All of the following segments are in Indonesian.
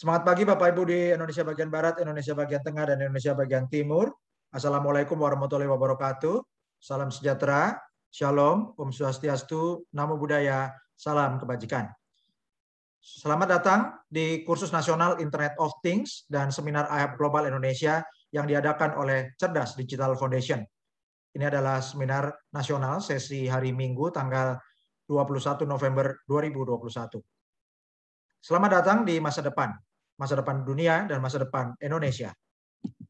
Semangat pagi Bapak Ibu di Indonesia bagian Barat, Indonesia bagian Tengah, dan Indonesia bagian Timur. Assalamualaikum warahmatullahi wabarakatuh. Salam sejahtera, Shalom, Om Swastiastu, Namo Buddhaya, Salam Kebajikan. Selamat datang di kursus nasional Internet of Things dan seminar IHAP Global Indonesia yang diadakan oleh Cerdas Digital Foundation. Ini adalah seminar nasional sesi hari Minggu tanggal 21 November 2021. Selamat datang di masa depan dunia dan masa depan Indonesia.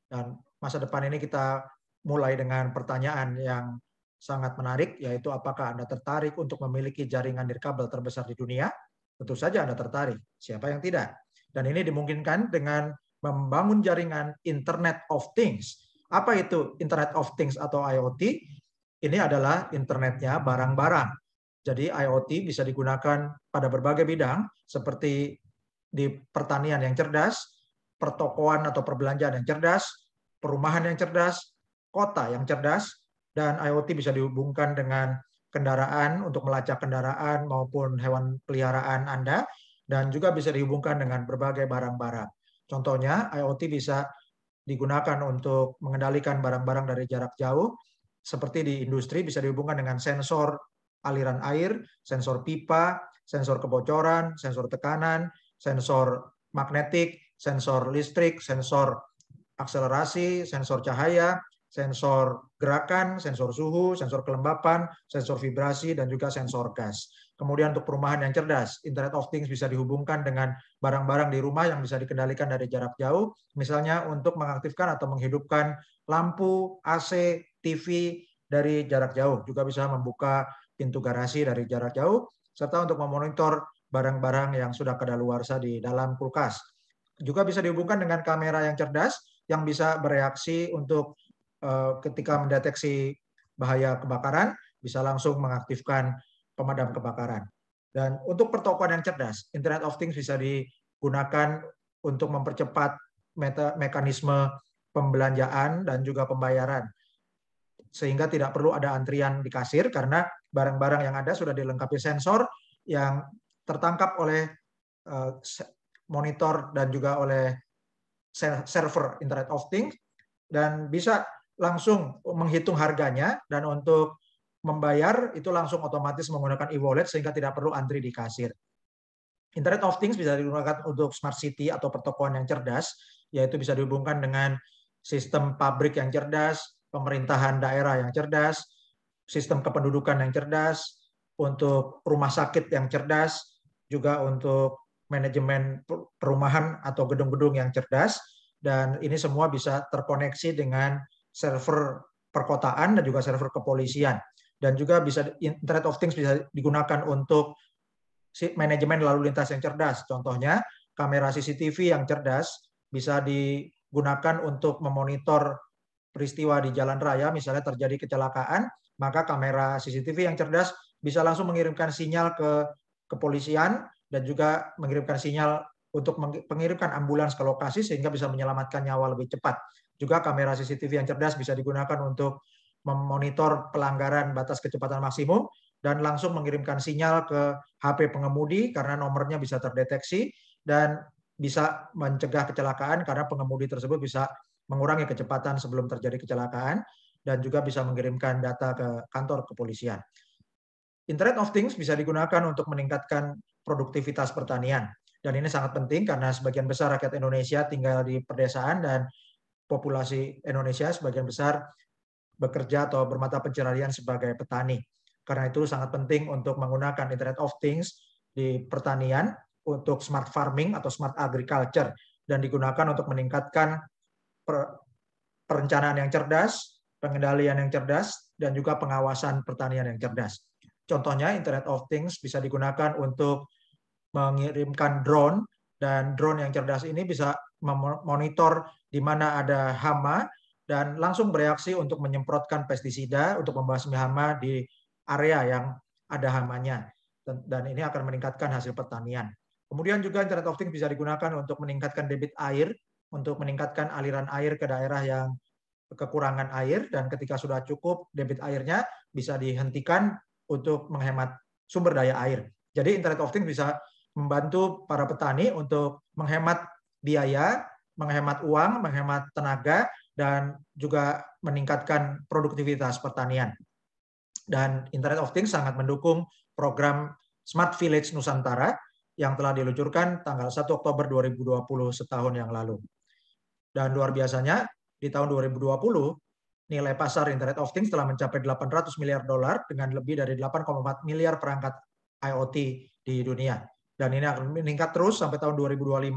Dan masa depan ini kita mulai dengan pertanyaan yang sangat menarik, yaitu apakah Anda tertarik untuk memiliki jaringan nirkabel terbesar di dunia? Tentu saja Anda tertarik, siapa yang tidak? Dan ini dimungkinkan dengan membangun jaringan Internet of Things. Apa itu Internet of Things atau IoT? Ini adalah internetnya barang-barang. Jadi IoT bisa digunakan pada berbagai bidang, seperti di pertanian yang cerdas, pertokoan atau perbelanjaan yang cerdas, perumahan yang cerdas, kota yang cerdas, dan IoT bisa dihubungkan dengan kendaraan untuk melacak kendaraan maupun hewan peliharaan Anda, dan juga bisa dihubungkan dengan berbagai barang-barang. Contohnya, IoT bisa digunakan untuk mengendalikan barang-barang dari jarak jauh, seperti di industri bisa dihubungkan dengan sensor aliran air, sensor pipa, sensor kebocoran, sensor tekanan, sensor magnetik, sensor listrik, sensor akselerasi, sensor cahaya, sensor gerakan, sensor suhu, sensor kelembapan, sensor vibrasi, dan juga sensor gas. Kemudian untuk perumahan yang cerdas, Internet of Things bisa dihubungkan dengan barang-barang di rumah yang bisa dikendalikan dari jarak jauh, misalnya untuk mengaktifkan atau menghidupkan lampu, AC, TV dari jarak jauh, juga bisa membuka pintu garasi dari jarak jauh, serta untuk memonitor barang-barang yang sudah kadaluarsa di dalam kulkas. Juga bisa dihubungkan dengan kamera yang cerdas yang bisa bereaksi untuk ketika mendeteksi bahaya kebakaran, bisa langsung mengaktifkan pemadam kebakaran. Dan untuk pertokoan yang cerdas, Internet of Things bisa digunakan untuk mempercepat mekanisme pembelanjaan dan juga pembayaran, sehingga tidak perlu ada antrian di kasir karena barang-barang yang ada sudah dilengkapi sensor yang tertangkap oleh monitor dan juga oleh server Internet of Things, dan bisa langsung menghitung harganya, dan untuk membayar itu langsung otomatis menggunakan e-wallet sehingga tidak perlu antri di kasir. Internet of Things bisa digunakan untuk smart city atau pertokoan yang cerdas, yaitu bisa dihubungkan dengan sistem pabrik yang cerdas, pemerintahan daerah yang cerdas, sistem kependudukan yang cerdas, untuk rumah sakit yang cerdas, juga untuk manajemen perumahan atau gedung-gedung yang cerdas, dan ini semua bisa terkoneksi dengan server perkotaan dan juga server kepolisian. Dan juga bisa Internet of Things bisa digunakan untuk manajemen lalu lintas yang cerdas. Contohnya, kamera CCTV yang cerdas bisa digunakan untuk memonitor peristiwa di jalan raya, misalnya terjadi kecelakaan, maka kamera CCTV yang cerdas bisa langsung mengirimkan sinyal ke kepolisian dan juga mengirimkan sinyal untuk mengirimkan ambulans ke lokasi sehingga bisa menyelamatkan nyawa lebih cepat. Juga kamera CCTV yang cerdas bisa digunakan untuk memonitor pelanggaran batas kecepatan maksimum dan langsung mengirimkan sinyal ke HP pengemudi karena nomornya bisa terdeteksi, dan bisa mencegah kecelakaan karena pengemudi tersebut bisa mengurangi kecepatan sebelum terjadi kecelakaan, dan juga bisa mengirimkan data ke kantor kepolisian. Internet of Things bisa digunakan untuk meningkatkan produktivitas pertanian. Dan ini sangat penting karena sebagian besar rakyat Indonesia tinggal di pedesaan dan populasi Indonesia sebagian besar bekerja atau bermata pencaharian sebagai petani. Karena itu sangat penting untuk menggunakan Internet of Things di pertanian untuk smart farming atau smart agriculture, dan digunakan untuk meningkatkan perencanaan yang cerdas, pengendalian yang cerdas, dan juga pengawasan pertanian yang cerdas. Contohnya, Internet of Things bisa digunakan untuk mengirimkan drone, dan drone yang cerdas ini bisa memonitor di mana ada hama dan langsung bereaksi untuk menyemprotkan pestisida untuk membasmi hama di area yang ada hamanya. Dan ini akan meningkatkan hasil pertanian. Kemudian juga Internet of Things bisa digunakan untuk meningkatkan debit air, untuk meningkatkan aliran air ke daerah yang kekurangan air, dan ketika sudah cukup debit airnya bisa dihentikan untuk menghemat sumber daya air. Jadi Internet of Things bisa membantu para petani untuk menghemat biaya, menghemat uang, menghemat tenaga, dan juga meningkatkan produktivitas pertanian. Dan Internet of Things sangat mendukung program Smart Village Nusantara yang telah diluncurkan tanggal 1 Oktober 2020 setahun yang lalu. Dan luar biasanya, di tahun 2020, nilai pasar Internet of Things telah mencapai 800 miliar dolar dengan lebih dari 8,4 miliar perangkat IoT di dunia. Dan ini akan meningkat terus sampai tahun 2025,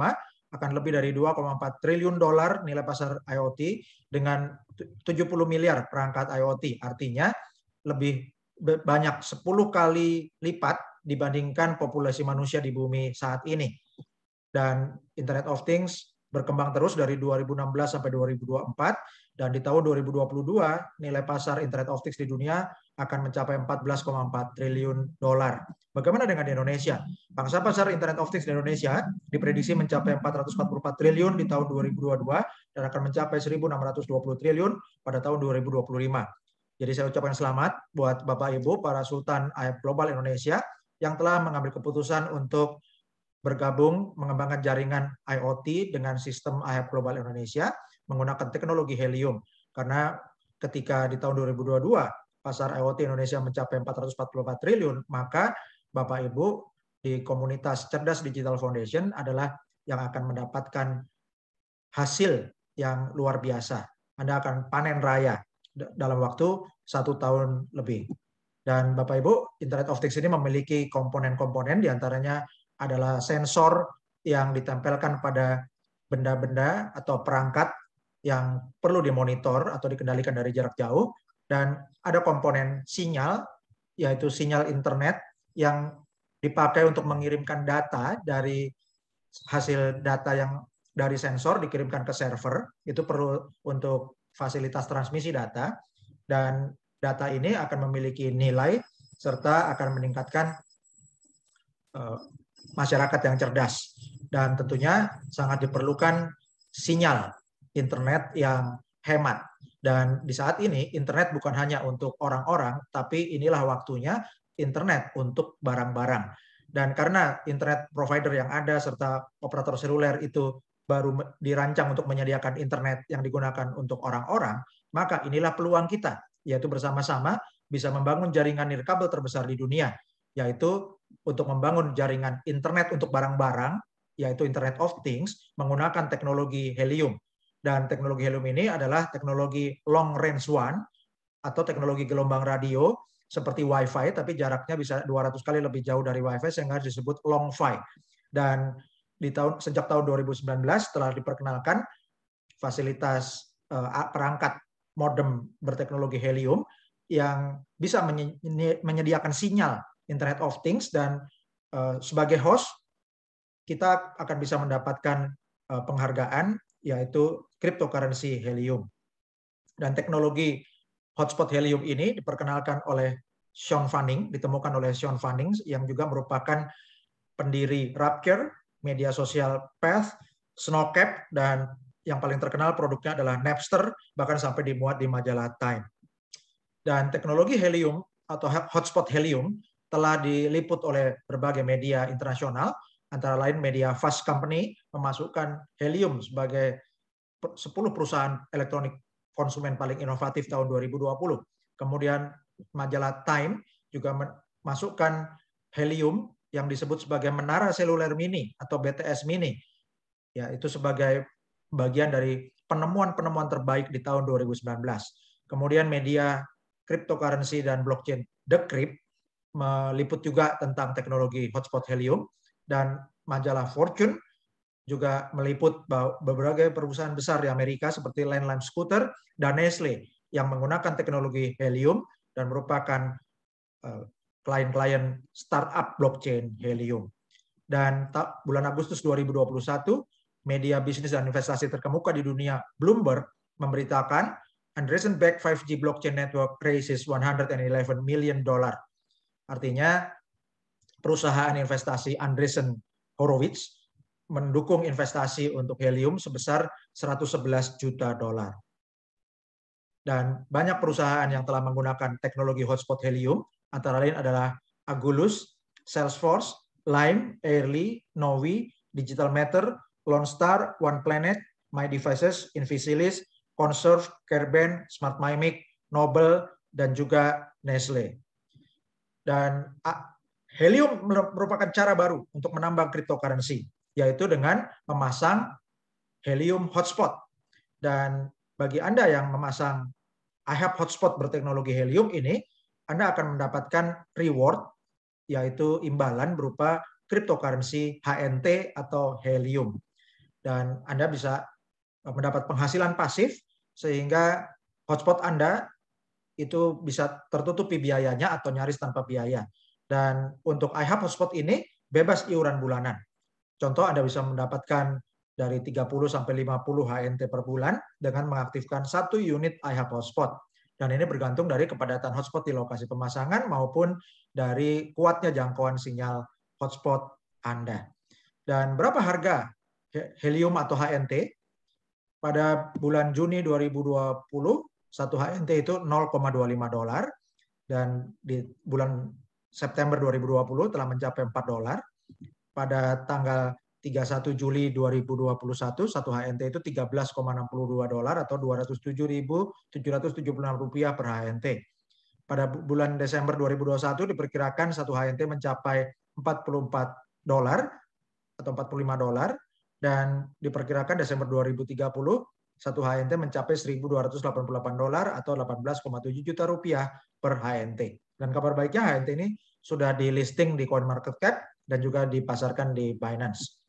akan lebih dari 2,4 triliun dolar nilai pasar IoT dengan 70 miliar perangkat IoT. Artinya lebih banyak 10 kali lipat dibandingkan populasi manusia di bumi saat ini. Dan Internet of Things berkembang terus dari 2016 sampai 2024, dan di tahun 2022 nilai pasar Internet of Things di dunia akan mencapai 14,4 triliun dolar. Bagaimana dengan Indonesia? Pangsa pasar Internet of Things di Indonesia diprediksi mencapai 444 triliun di tahun 2022 dan akan mencapai 1.620 triliun pada tahun 2025. Jadi saya ucapkan selamat buat Bapak Ibu para Sultan IHAP Global Indonesia yang telah mengambil keputusan untuk bergabung mengembangkan jaringan IoT dengan sistem IHAP Global Indonesia menggunakan teknologi helium. Karena ketika di tahun 2022 pasar IoT Indonesia mencapai 444 triliun, maka Bapak Ibu di komunitas Cerdas Digital Foundation adalah yang akan mendapatkan hasil yang luar biasa. Anda akan panen raya dalam waktu 1 tahun lebih. Dan Bapak Ibu, Internet of Things ini memiliki komponen-komponen, diantaranya adalah sensor yang ditempelkan pada benda-benda atau perangkat yang perlu dimonitor atau dikendalikan dari jarak jauh, dan ada komponen sinyal, yaitu sinyal internet yang dipakai untuk mengirimkan data dari hasil data yang dari sensor dikirimkan ke server, itu perlu untuk fasilitas transmisi data, dan data ini akan memiliki nilai serta akan meningkatkan masyarakat yang cerdas. Dan tentunya sangat diperlukan sinyal internet yang hemat. Dan di saat ini internet bukan hanya untuk orang-orang, tapi inilah waktunya internet untuk barang-barang. Dan karena internet provider yang ada serta operator seluler itu baru dirancang untuk menyediakan internet yang digunakan untuk orang-orang, maka inilah peluang kita, yaitu bersama-sama bisa membangun jaringan nirkabel terbesar di dunia, yaitu untuk membangun jaringan internet untuk barang-barang, yaitu Internet of Things, menggunakan teknologi helium. Dan teknologi helium ini adalah teknologi long range one, atau teknologi gelombang radio, seperti Wi-Fi, tapi jaraknya bisa 200 kali lebih jauh dari Wi-Fi, sehingga disebut long-fi. Dan sejak tahun 2019 telah diperkenalkan fasilitas perangkat modem berteknologi helium yang bisa menyediakan sinyal Internet of Things, dan sebagai host kita akan bisa mendapatkan penghargaan, yaitu cryptocurrency helium. Dan teknologi hotspot helium ini diperkenalkan oleh Sean Fanning, ditemukan oleh Sean Fanning yang juga merupakan pendiri Rapture, media sosial Path, Snowcap, dan yang paling terkenal produknya adalah Napster, bahkan sampai dimuat di majalah Time. Dan teknologi helium atau hotspot helium telah diliput oleh berbagai media internasional, antara lain media Fast Company memasukkan helium sebagai 10 perusahaan elektronik konsumen paling inovatif tahun 2020. Kemudian majalah Time juga memasukkan helium yang disebut sebagai menara seluler mini atau BTS mini, ya, itu sebagai bagian dari penemuan-penemuan terbaik di tahun 2019. Kemudian media cryptocurrency dan blockchain Decrypt meliput juga tentang teknologi hotspot helium, dan majalah Fortune juga meliput beberapa perusahaan besar di Amerika seperti Land Scooter dan Nestle yang menggunakan teknologi helium dan merupakan klien-klien startup blockchain helium. Dan bulan Agustus 2021, media bisnis dan investasi terkemuka di dunia Bloomberg memberitakan Andreessen-backed 5G blockchain network raises $111 million. Artinya perusahaan investasi Andreessen Horowitz mendukung investasi untuk helium sebesar $111 juta. Dan banyak perusahaan yang telah menggunakan teknologi hotspot helium, antara lain adalah Agulus, Salesforce, Lime, Airly, Novi, Digital Matter, Lone Star, One Planet, My Devices, Invisilis, Conserve, Kerbin, Smart Mimic, Noble, dan juga Nestle. Dan Helium merupakan cara baru untuk menambang cryptocurrency, yaitu dengan memasang Helium Hotspot. Dan bagi Anda yang memasang iHub Hotspot berteknologi Helium ini, Anda akan mendapatkan reward, yaitu imbalan berupa cryptocurrency HNT atau Helium. Dan Anda bisa mendapat penghasilan pasif, sehingga hotspot Anda itu bisa tertutupi biayanya atau nyaris tanpa biaya. Dan untuk iHub Hotspot ini bebas iuran bulanan. Contoh, Anda bisa mendapatkan dari 30 sampai 50 HNT per bulan dengan mengaktifkan 1 unit iHub Hotspot. Dan ini bergantung dari kepadatan hotspot di lokasi pemasangan maupun dari kuatnya jangkauan sinyal hotspot Anda. Dan berapa harga Helium atau HNT? Pada bulan Juni 2020, satu HNT itu $0,25, dan di bulan September 2020 telah mencapai $4. Pada tanggal 31 Juli 2021, satu HNT itu $13,62 atau Rp207.776 per HNT. Pada bulan Desember 2021 diperkirakan satu HNT mencapai $44 atau $45, dan diperkirakan Desember 2030 satu HNT mencapai $1.288 atau Rp18,7 juta per HNT. Dan kabar baiknya HNT ini sudah di listing di CoinMarketCap dan juga dipasarkan di Binance.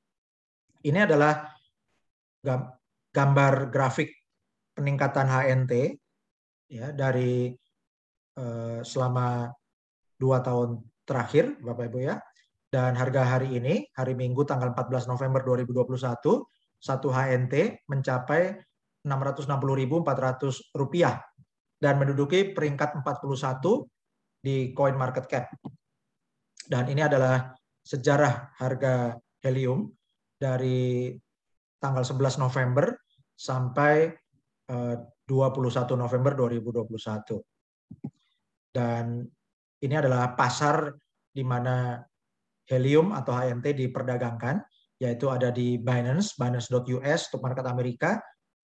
Ini adalah gambar grafik peningkatan HNT ya dari selama 2 tahun terakhir, Bapak Ibu ya. Dan harga hari ini, hari Minggu tanggal 14 November 2021, satu HNT mencapai Rp660.400 dan menduduki peringkat 41 di CoinMarketCap. Dan ini adalah sejarah harga helium dari tanggal 11 November sampai 21 November 2021. Dan ini adalah pasar di mana helium atau HNT diperdagangkan, yaitu ada di Binance, Binance.us untuk market Amerika,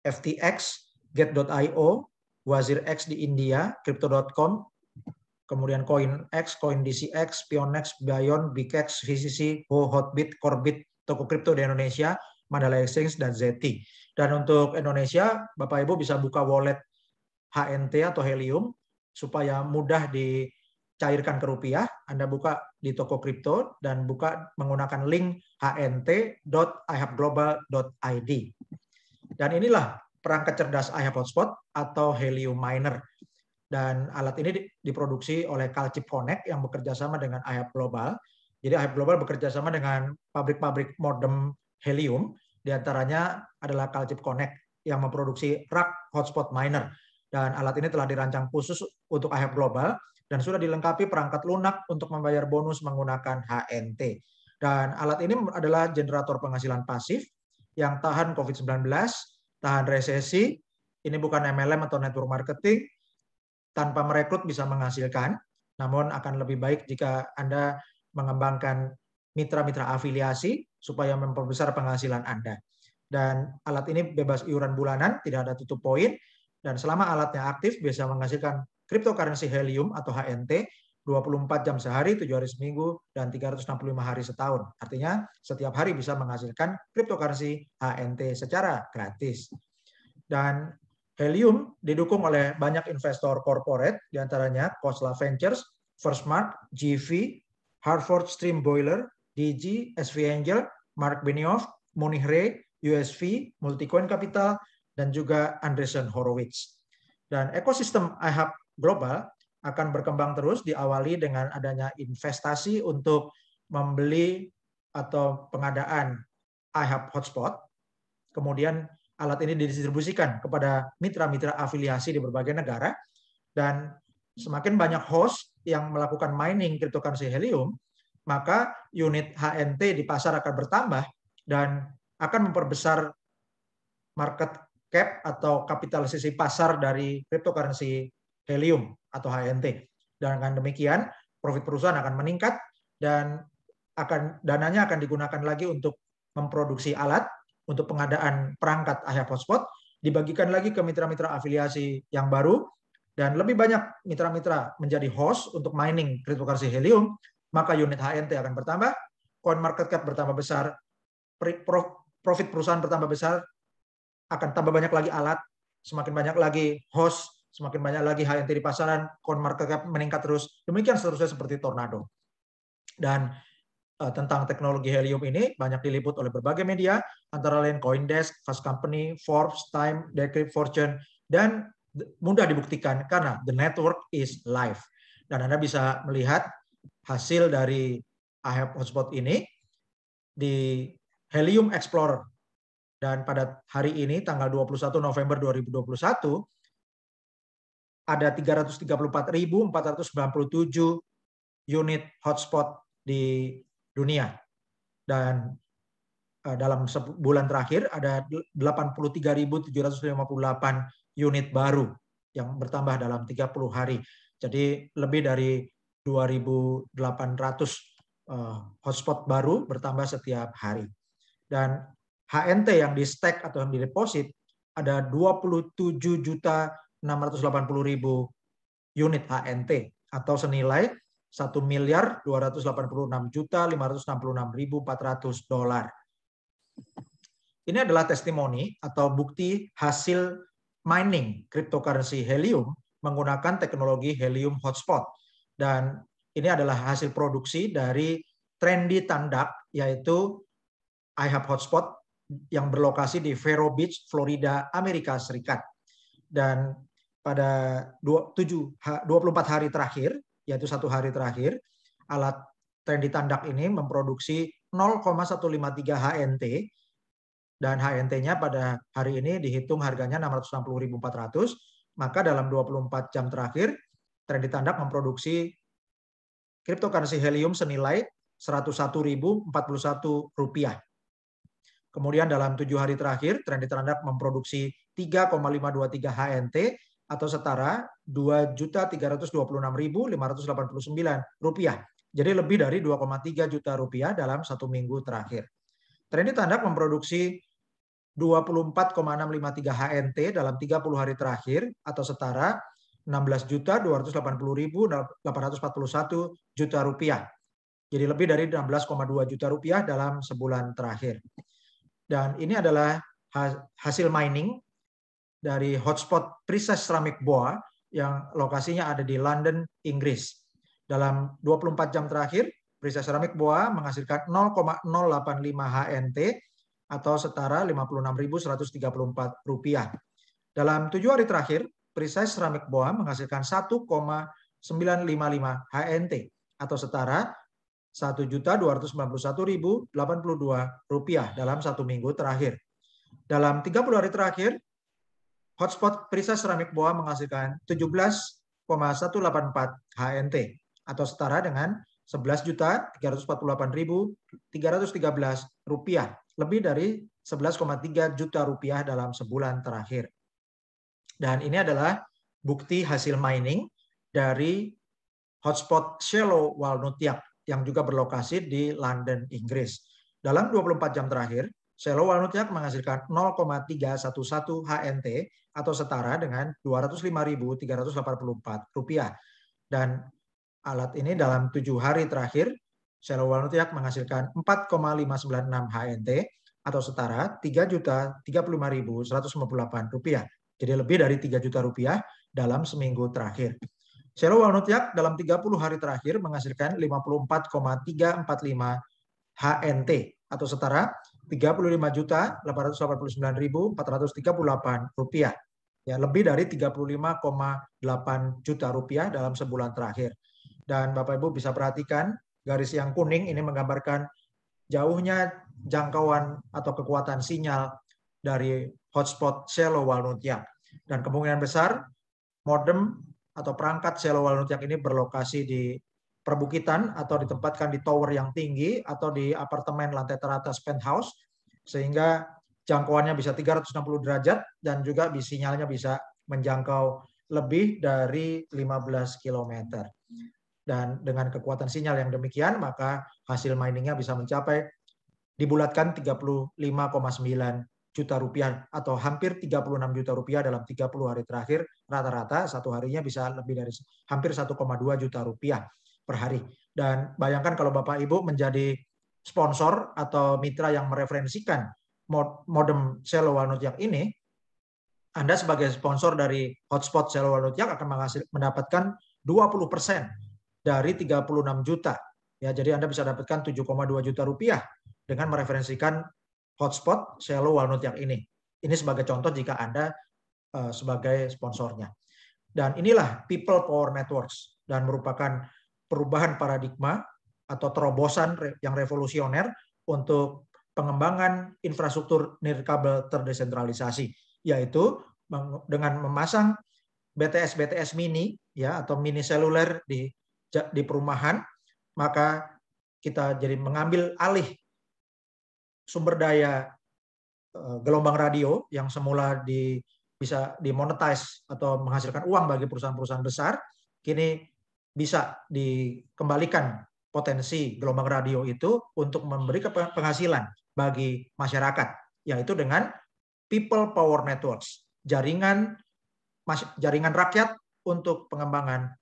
FTX, Get.io, WazirX di India, Crypto.com, kemudian CoinX, CoinDCX, Pionex, Bion, BigX, VCC, Ho, Hotbit, Corbit, toko kripto di Indonesia, Mandala Exchange, dan Zeti. Dan untuk Indonesia, Bapak Ibu bisa buka wallet HNT atau helium supaya mudah dicairkan ke rupiah. Anda buka di toko kripto dan buka menggunakan link hnt.ihubglobal.id. Dan inilah perangkat cerdas iHub Hotspot atau Helium Miner. Dan alat ini diproduksi oleh Calchip Connect yang bekerja sama dengan iHub Global. Jadi iHub Global bekerja sama dengan pabrik-pabrik modem helium, diantaranya adalah Calchip Connect yang memproduksi rak hotspot miner. Dan alat ini telah dirancang khusus untuk iHub Global dan sudah dilengkapi perangkat lunak untuk membayar bonus menggunakan HNT. Dan alat ini adalah generator penghasilan pasif yang tahan COVID-19, tahan resesi. Ini bukan MLM atau network marketing. Tanpa merekrut bisa menghasilkan, namun akan lebih baik jika Anda mengembangkan mitra-mitra afiliasi supaya memperbesar penghasilan Anda. Dan alat ini bebas iuran bulanan, tidak ada tutup poin, dan selama alatnya aktif bisa menghasilkan cryptocurrency helium atau HNT 24 jam sehari, 7 hari seminggu, dan 365 hari setahun. Artinya setiap hari bisa menghasilkan cryptocurrency HNT secara gratis. Dan helium didukung oleh banyak investor corporate, diantaranya Khosla Ventures, Firstmark, GV, Hartford Stream Boiler, DG, SV Angel, Mark Benioff, Munich Re, USV, Multicoin Capital, dan juga Andreessen Horowitz. Dan ekosistem iHub Global akan berkembang terus, diawali dengan adanya investasi untuk membeli atau pengadaan iHub Hotspot. Kemudian alat ini didistribusikan kepada mitra-mitra afiliasi di berbagai negara, dan semakin banyak host yang melakukan mining cryptocurrency helium, maka unit HNT di pasar akan bertambah dan akan memperbesar market cap atau kapitalisasi pasar dari cryptocurrency helium atau HNT. Dan dengan demikian, profit perusahaan akan meningkat dan dananya akan digunakan lagi untuk memproduksi alat, untuk pengadaan perangkat IHAB hotspot dibagikan lagi ke mitra-mitra afiliasi yang baru, dan lebih banyak mitra-mitra menjadi host untuk mining cryptocurrency Helium, maka unit HNT akan bertambah, coin market cap bertambah besar, profit perusahaan bertambah besar, akan tambah banyak lagi alat, semakin banyak lagi host, semakin banyak lagi HNT di pasaran, coin market cap meningkat terus, demikian seterusnya seperti tornado. Dan tentang teknologi Helium ini banyak diliput oleh berbagai media, antara lain CoinDesk, Fast Company, Forbes, Time, Decrypt, Fortune, dan mudah dibuktikan karena the network is live. Dan Anda bisa melihat hasil dari IHAB hotspot ini di Helium Explorer. Dan pada hari ini, tanggal 21 November 2021, ada 334.497 unit hotspot di dunia. Dan dalam sebulan terakhir ada 83.758 unit baru yang bertambah dalam 30 hari. Jadi lebih dari 2.800 hotspot baru bertambah setiap hari. Dan HNT yang di stack atau yang di deposit ada 27.680.000 unit HNT atau senilai $1.286.566.400. Ini adalah testimoni atau bukti hasil mining cryptocurrency Helium menggunakan teknologi Helium hotspot. Dan ini adalah hasil produksi dari Trendy Tandak, yaitu IHAB hotspot yang berlokasi di Vero Beach, Florida, Amerika Serikat. Dan pada 24 hari terakhir, yaitu 1 hari terakhir, alat Trendy Tandak ini memproduksi 0,153 HNT, dan HNT-nya pada hari ini dihitung harganya 660.400, maka dalam 24 jam terakhir, Trendy Tandak memproduksi cryptocurrency Helium senilai Rp101.041. Kemudian dalam 7 hari terakhir, Trendy Tandak memproduksi 3,523 HNT atau setara Rp2.326.589. Jadi lebih dari 2,3 juta rupiah dalam 1 minggu terakhir. Trendy Tandak memproduksi 24,653 HNT dalam 30 hari terakhir atau setara 16.280.841 juta rupiah. Jadi lebih dari 16,2 juta rupiah dalam sebulan terakhir. Dan ini adalah hasil mining dari hotspot Precise Ceramic Boa yang lokasinya ada di London, Inggris. Dalam 24 jam terakhir, Precise Ceramic Boa menghasilkan 0,085 HNT atau setara Rp56.134. Dalam 7 hari terakhir, Precise Ceramic Boa menghasilkan 1,955 HNT atau setara Rp1.291.082 dalam 1 minggu terakhir. Dalam 30 hari terakhir, hotspot Precise Ceramic Boa menghasilkan 17,184 HNT atau setara dengan Rp11.348.313, lebih dari 11,3 juta rupiah dalam sebulan terakhir. Dan ini adalah bukti hasil mining dari hotspot Shallow Walnut Yak yang juga berlokasi di London, Inggris. Dalam 24 jam terakhir, Shallow Walnut Yak menghasilkan 0,311 HNT atau setara dengan Rp205.384. Dan alat ini dalam 7 hari terakhir, Shallow Walnut Yak menghasilkan 4,596 HNT atau setara Rp3.035.158. Jadi lebih dari 3 juta rupiah dalam seminggu terakhir. Shallow Walnut Yak dalam 30 hari terakhir menghasilkan 54,345 HNT atau setara Rp35.889.438. Ya, lebih dari 35,8 juta rupiah dalam sebulan terakhir. Dan Bapak Ibu bisa perhatikan garis yang kuning ini menggambarkan jauhnya jangkauan atau kekuatan sinyal dari hotspot Shallow Walnut Yak. Dan kemungkinan besar modem atau perangkat Shallow Walnut Yak ini berlokasi di perbukitan atau ditempatkan di tower yang tinggi atau di apartemen lantai teratas penthouse, sehingga jangkauannya bisa 360 derajat dan juga sinyalnya bisa menjangkau lebih dari 15 km. Dan dengan kekuatan sinyal yang demikian, maka hasil miningnya bisa mencapai dibulatkan 35,9 juta rupiah atau hampir 36 juta rupiah dalam 30 hari terakhir. Rata-rata satu harinya bisa lebih dari hampir 1,2 juta rupiah per hari. Dan bayangkan kalau Bapak Ibu menjadi sponsor atau mitra yang mereferensikan modem Cello Walnut Yak ini, Anda sebagai sponsor dari hotspot Cello Walnut Yak akan mendapatkan 20% dari 36 juta. Ya, jadi Anda bisa dapatkan 7,2 juta rupiah dengan mereferensikan hotspot Cello Walnut Yak ini. Ini sebagai contoh jika Anda sebagai sponsornya. Dan inilah People Power Networks dan merupakan perubahan paradigma atau terobosan yang revolusioner untuk pengembangan infrastruktur nirkabel terdesentralisasi, yaitu dengan memasang BTS mini ya atau mini seluler di perumahan, maka kita jadi mengambil alih sumber daya gelombang radio yang semula bisa dimonetize atau menghasilkan uang bagi perusahaan-perusahaan besar, kini bisa dikembalikan potensi gelombang radio itu untuk memberi penghasilan bagi masyarakat, yaitu dengan People Power Networks, jaringan rakyat untuk pengembangan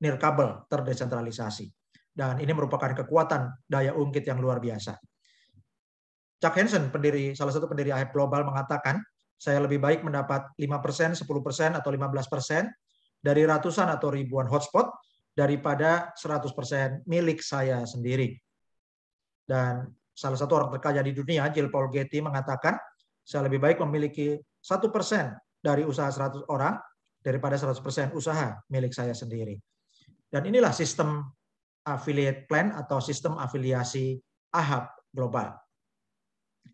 nirkabel terdesentralisasi. Dan ini merupakan kekuatan daya ungkit yang luar biasa. Chuck Hansen, salah satu pendiri AHEP Global, mengatakan, saya lebih baik mendapat 5%, 10%, atau 15% dari ratusan atau ribuan hotspot daripada 100% milik saya sendiri. Dan salah satu orang terkaya di dunia, Jill Paul Getty, mengatakan, saya lebih baik memiliki 1% dari usaha 100 orang daripada 100% usaha milik saya sendiri. Dan inilah sistem affiliate plan atau sistem afiliasi AHAP Global.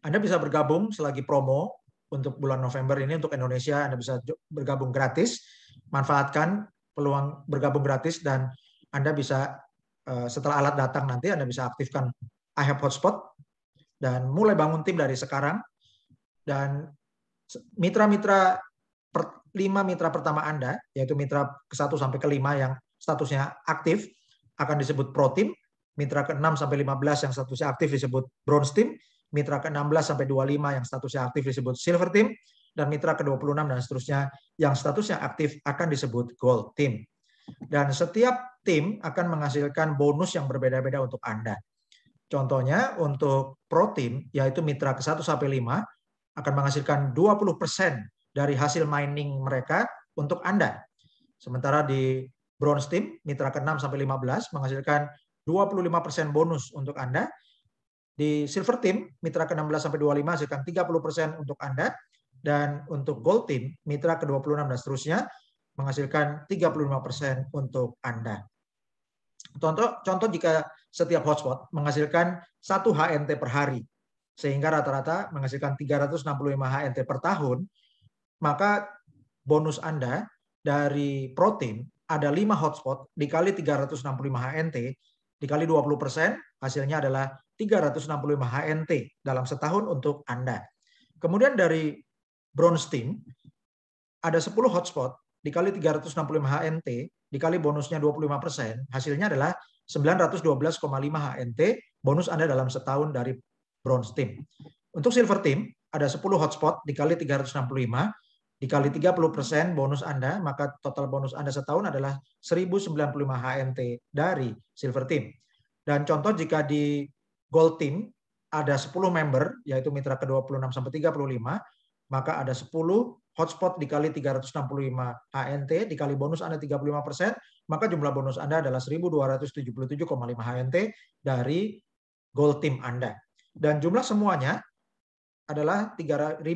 Anda bisa bergabung selagi promo untuk bulan November ini untuk Indonesia. Anda bisa bergabung gratis, manfaatkan peluang bergabung gratis, dan Anda bisa setelah alat datang nanti Anda bisa aktifkan AHAP Hotspot dan mulai bangun tim dari sekarang. Dan mitra-mitra 5 mitra pertama Anda, yaitu mitra ke-1 sampai ke-5 yang statusnya aktif akan disebut Pro Team, mitra ke-6 sampai 15 yang statusnya aktif disebut Bronze Team, mitra ke-16 sampai 25 yang statusnya aktif disebut Silver Team, dan mitra ke-26 dan seterusnya yang statusnya aktif akan disebut Gold Team. Dan setiap tim akan menghasilkan bonus yang berbeda-beda untuk Anda. Contohnya untuk Pro Team, yaitu mitra ke-1 sampai 5, akan menghasilkan 20% dari hasil mining mereka untuk Anda. Sementara di Bronze Team, mitra ke-6 sampai 15 menghasilkan 25% bonus untuk Anda. Di Silver Team, mitra ke-16 sampai 25 hasilkan 30% untuk Anda, dan untuk Gold Team, mitra ke-26 dan seterusnya menghasilkan 35% untuk Anda. Contoh jika setiap hotspot menghasilkan 1 HNT per hari, sehingga rata-rata menghasilkan 365 HNT per tahun, maka bonus Anda dari Pro Team ada 5 hotspot dikali 365 HNT dikali 20%, hasilnya adalah 365 HNT dalam setahun untuk Anda. Kemudian dari Bronze Team ada 10 hotspot dikali 365 HNT dikali bonusnya 25%, hasilnya adalah 912,5 HNT bonus Anda dalam setahun dari Bronze Team. Untuk Silver Team ada 10 hotspot dikali 365 dikali 30% bonus Anda, maka total bonus Anda setahun adalah 1095 HNT dari Silver Team. Dan contoh jika di Gold Team ada 10 member, yaitu mitra ke-26 sampai 35, maka ada 10 hotspot dikali 365 HNT dikali bonus Anda 35%, maka jumlah bonus Anda adalah 1277,5 HNT dari Gold Team Anda. Dan jumlah semuanya adalah 3.650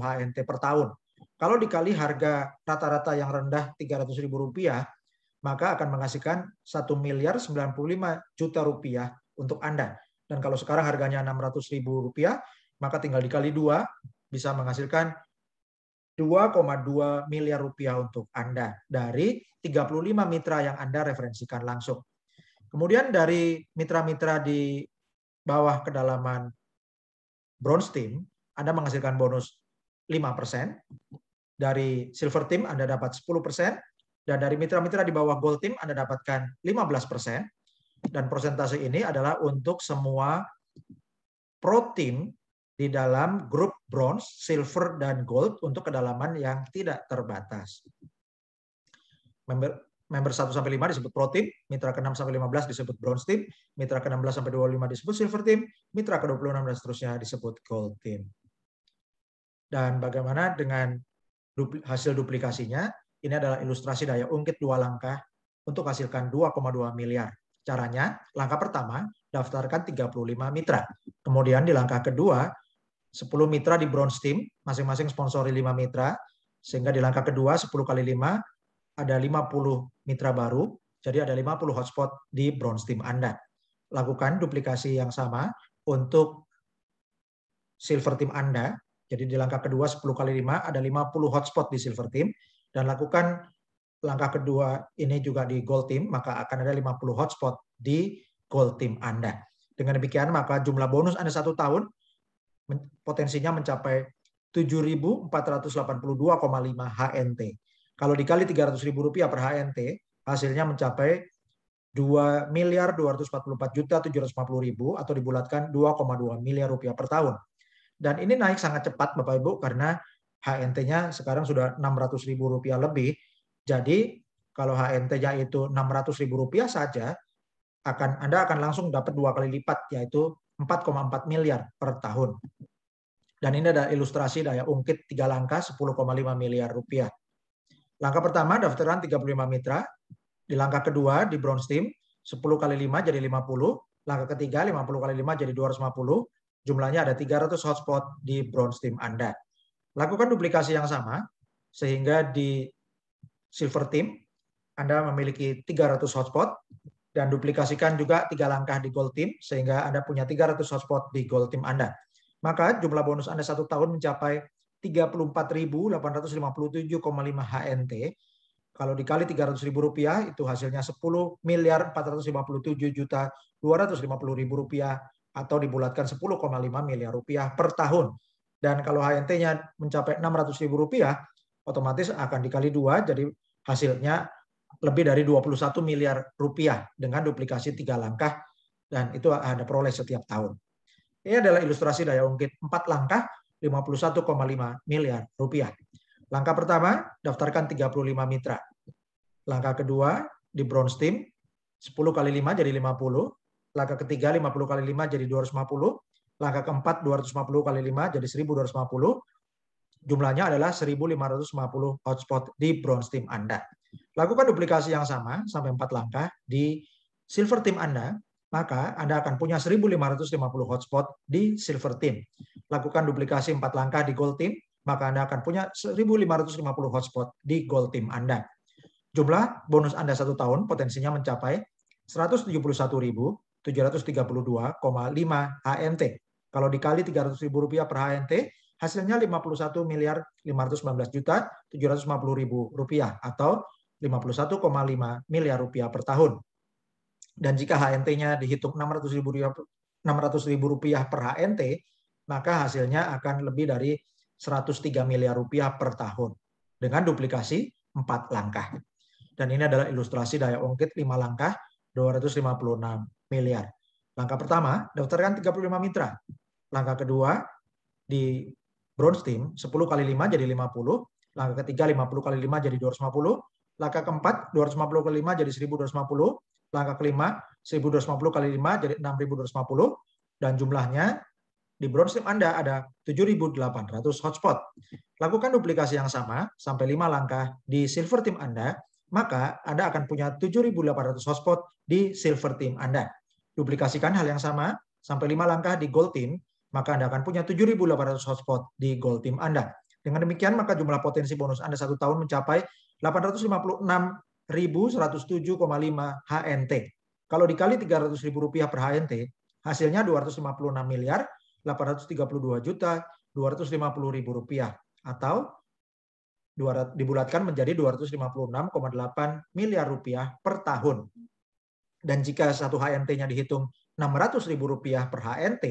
HNT per tahun. Kalau dikali harga rata-rata yang rendah Rp300.000, maka akan menghasilkan 1.095 juta rupiah untuk Anda. Dan kalau sekarang harganya Rp600.000, maka tinggal dikali 2 bisa menghasilkan 2,2 miliar rupiah untuk Anda dari 35 mitra yang Anda referensikan langsung. Kemudian dari mitra-mitra di bawah kedalaman Bronze Team, Anda menghasilkan bonus 5%. Dari Silver Team Anda dapat 10%. Dan dari mitra-mitra di bawah Gold Team Anda dapatkan 15%. Dan persentase ini adalah untuk semua pro team di dalam grup bronze, silver, dan gold untuk kedalaman yang tidak terbatas. Member 1 sampai 5 disebut pro team, mitra ke-6 sampai 15 disebut bronze team, mitra ke-16 sampai 25 disebut silver team, mitra ke-26 dan seterusnya disebut gold team. Dan bagaimana dengan hasil duplikasinya? Ini adalah ilustrasi daya ungkit 2 langkah untuk hasilkan 2,2 miliar. Caranya, langkah pertama, daftarkan 35 mitra. Kemudian di langkah kedua, 10 mitra di bronze team, masing-masing sponsori 5 mitra, sehingga di langkah kedua 10 kali 5 ada 50 mitra baru, jadi ada 50 hotspot di bronze team Anda. Lakukan duplikasi yang sama untuk silver team Anda, jadi di langkah kedua 10 kali 5 ada 50 hotspot di silver team, dan lakukan langkah kedua ini juga di gold team, maka akan ada 50 hotspot di gold team Anda. Dengan demikian maka jumlah bonus Anda 1 tahun potensinya mencapai 7.482,5 HNT. Kalau dikali Rp300.000 per HNT, hasilnya mencapai 2.244.750.000 atau dibulatkan 2,2 miliar rupiah per tahun. Dan ini naik sangat cepat Bapak Ibu karena HNT-nya sekarang sudah Rp600.000 lebih. Jadi kalau HNT-nya itu Rp600.000 saja, Anda akan langsung dapat 2 kali lipat, yaitu 4,4 miliar per tahun. Dan ini ada ilustrasi daya ungkit 3 langkah 10,5 miliar rupiah. Langkah pertama, daftarkan 35 mitra. Di langkah kedua, di bronze team, 10 kali 5 jadi 50. Langkah ketiga, 50 kali 5 jadi 250. Jumlahnya ada 300 hotspot di bronze team Anda. Lakukan duplikasi yang sama, sehingga di silver team, Anda memiliki 300 hotspot, dan duplikasikan juga 3 langkah di gold team, sehingga Anda punya 300 hotspot di gold team Anda. Maka jumlah bonus Anda 1 tahun mencapai 34.857,5 HNT. Kalau dikali Rp300.000 itu hasilnya 10.457.250.000 atau dibulatkan 10,5 miliar rupiah per tahun. Dan kalau HNT-nya mencapai Rp600.000, otomatis akan dikali 2, jadi hasilnya lebih dari 21 miliar rupiah dengan duplikasi 3 langkah, dan itu Anda peroleh setiap tahun. Ini adalah ilustrasi daya ungkit 4 langkah 51,5 miliar rupiah. Langkah pertama, daftarkan 35 mitra. Langkah kedua, di bronze team, 10 kali 5 jadi 50. Langkah ketiga, 50 kali 5 jadi 250. Langkah keempat, 250 kali 5 jadi 1250. Jumlahnya adalah 1550 hotspot di bronze team Anda. Lakukan duplikasi yang sama sampai 4 langkah di silver team Anda, maka Anda akan punya 1.550 hotspot di silver team. Lakukan duplikasi 4 langkah di gold team, maka Anda akan punya 1.550 hotspot di gold team Anda. Jumlah bonus Anda 1 tahun potensinya mencapai 171.732,5 HNT. Kalau dikali Rp300.000 per HNT, hasilnya 51.519.750.000 atau 51,5 miliar rupiah per tahun. Dan jika HNT-nya dihitung Rp600.000 per HNT, maka hasilnya akan lebih dari 103 miliar rupiah per tahun dengan duplikasi 4 langkah. Dan ini adalah ilustrasi daya ungkit 5 langkah 256 miliar. Langkah pertama, daftarkan 35 mitra. Langkah kedua, di bronze team, 10 kali 5 jadi 50. Langkah ketiga, 50 kali 5 jadi 250. Langkah keempat, 250 kali 5 jadi 1250. Langkah kelima, 1250 kali 5 jadi 6250. Dan jumlahnya di bronze team Anda ada 7.800 hotspot. Lakukan duplikasi yang sama sampai 5 langkah di silver team Anda, maka Anda akan punya 7.800 hotspot di silver team Anda. Duplikasikan hal yang sama sampai 5 langkah di gold team, maka Anda akan punya 7.800 hotspot di gold team Anda. Dengan demikian, maka jumlah potensi bonus Anda 1 tahun mencapai 856.107,5 HNT. Kalau dikali Rp300.000 per HNT, hasilnya 256.832.250.000 atau dibulatkan menjadi 256,8 miliar rupiah per tahun. Dan jika satu HNT-nya dihitung Rp600.000 per HNT,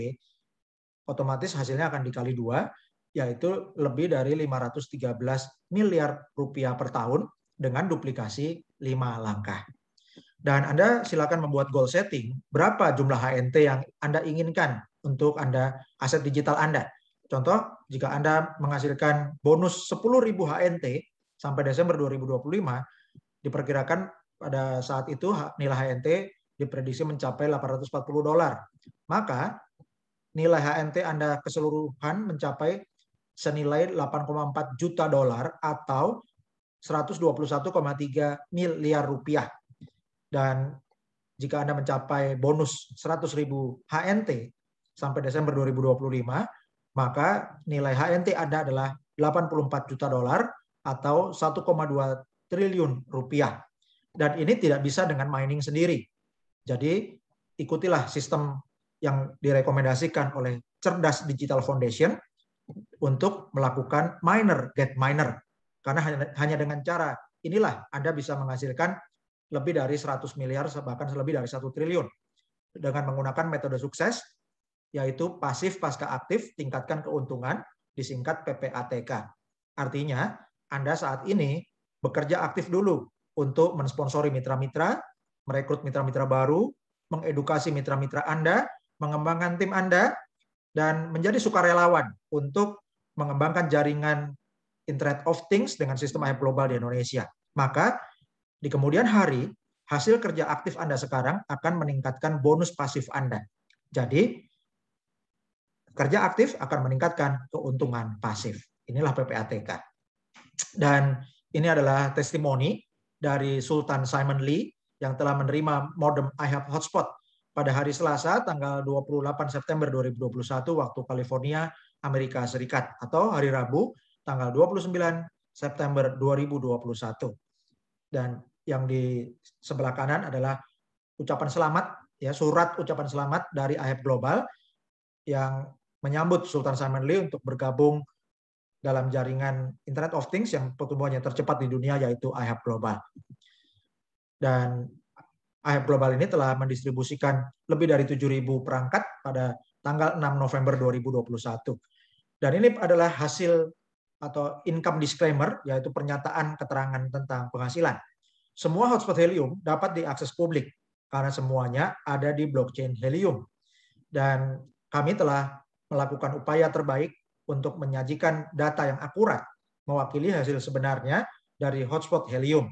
otomatis hasilnya akan dikali 2, yaitu lebih dari 513 miliar rupiah per tahun dengan duplikasi 5 langkah. Dan Anda silakan membuat goal setting, berapa jumlah HNT yang Anda inginkan untuk Anda, aset digital Anda. Contoh, jika Anda menghasilkan bonus 10.000 HNT sampai Desember 2025, diperkirakan pada saat itu nilai HNT diprediksi mencapai $840. Maka nilai HNT Anda keseluruhan mencapai senilai $8,4 juta atau 121,3 miliar rupiah. Dan jika Anda mencapai bonus 100.000 HNT sampai Desember 2025, maka nilai HNT Anda adalah $84 juta atau 1,2 triliun rupiah. Dan ini tidak bisa dengan mining sendiri. Jadi ikutilah sistem yang direkomendasikan oleh Cerdas Digital Foundation untuk melakukan miner, get miner. Karena hanya dengan cara inilah Anda bisa menghasilkan lebih dari 100 miliar, bahkan lebih dari 1 triliun. Dengan menggunakan metode sukses, yaitu pasif pasca aktif, tingkatkan keuntungan, disingkat PPATK. Artinya, Anda saat ini bekerja aktif dulu untuk mensponsori mitra-mitra, merekrut mitra-mitra baru, mengedukasi mitra-mitra Anda, mengembangkan tim Anda, dan menjadi sukarelawan untuk mengembangkan jaringan Internet of Things dengan sistem IHAB global di Indonesia. Maka di kemudian hari, hasil kerja aktif Anda sekarang akan meningkatkan bonus pasif Anda. Jadi, kerja aktif akan meningkatkan keuntungan pasif. Inilah PPATK. Dan ini adalah testimoni dari Sultan Simon Lee yang telah menerima modem IHAB hotspot pada hari Selasa tanggal 28 September 2021 waktu California, Amerika Serikat, atau hari Rabu tanggal 29 September 2021. Dan yang di sebelah kanan adalah ucapan selamat, ya, surat ucapan selamat dari IHAB Global yang menyambut Sultan Simon Lee untuk bergabung dalam jaringan Internet of Things yang pertumbuhannya tercepat di dunia, yaitu IHAB Global. Dan IHAB Global ini telah mendistribusikan lebih dari 7.000 perangkat pada tanggal 6 November 2021. Dan ini adalah hasil atau income disclaimer, yaitu pernyataan keterangan tentang penghasilan. Semua hotspot Helium dapat diakses publik karena semuanya ada di blockchain Helium. Dan kami telah melakukan upaya terbaik untuk menyajikan data yang akurat, mewakili hasil sebenarnya dari hotspot Helium,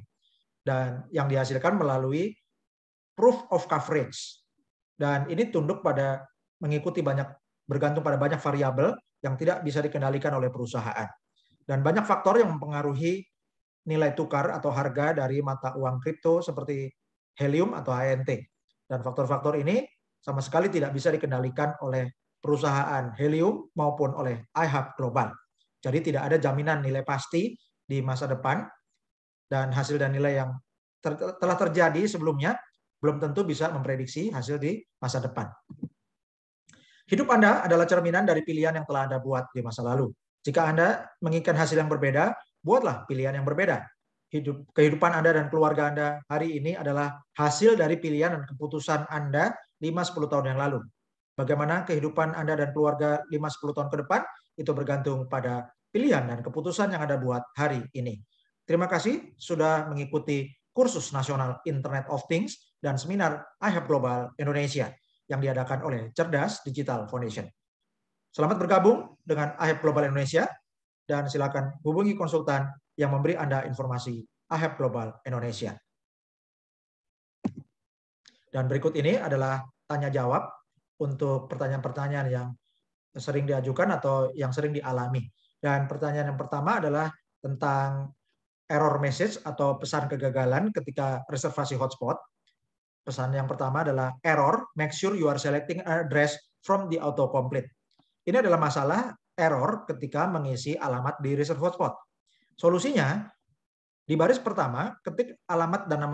dan yang dihasilkan melalui proof of coverage. Dan ini tunduk pada mengikuti bergantung pada banyak variabel yang tidak bisa dikendalikan oleh perusahaan. Dan banyak faktor yang mempengaruhi nilai tukar atau harga dari mata uang kripto seperti Helium atau HNT. Dan faktor-faktor ini sama sekali tidak bisa dikendalikan oleh perusahaan Helium maupun oleh IHAB Global. Jadi tidak ada jaminan nilai pasti di masa depan, dan hasil dan nilai yang telah terjadi sebelumnya belum tentu bisa memprediksi hasil di masa depan. Hidup Anda adalah cerminan dari pilihan yang telah Anda buat di masa lalu. Jika Anda menginginkan hasil yang berbeda, buatlah pilihan yang berbeda. Kehidupan Anda dan keluarga Anda hari ini adalah hasil dari pilihan dan keputusan Anda 5-10 tahun yang lalu. Bagaimana kehidupan Anda dan keluarga 5-10 tahun ke depan, itu bergantung pada pilihan dan keputusan yang Anda buat hari ini. Terima kasih sudah mengikuti kursus nasional Internet of Things dan seminar IHAB Global Indonesia yang diadakan oleh Cerdas Digital Foundation. Selamat bergabung dengan IHAB Global Indonesia, dan silakan hubungi konsultan yang memberi Anda informasi IHAB Global Indonesia. Dan berikut ini adalah tanya jawab untuk pertanyaan-pertanyaan yang sering diajukan atau yang sering dialami. Dan pertanyaan yang pertama adalah tentang error message atau pesan kegagalan ketika reservasi hotspot. Pesan yang pertama adalah error, make sure you are selecting address from the autocomplete. Ini adalah masalah error ketika mengisi alamat di reserve hotspot. Solusinya, di baris pertama, ketik alamat dan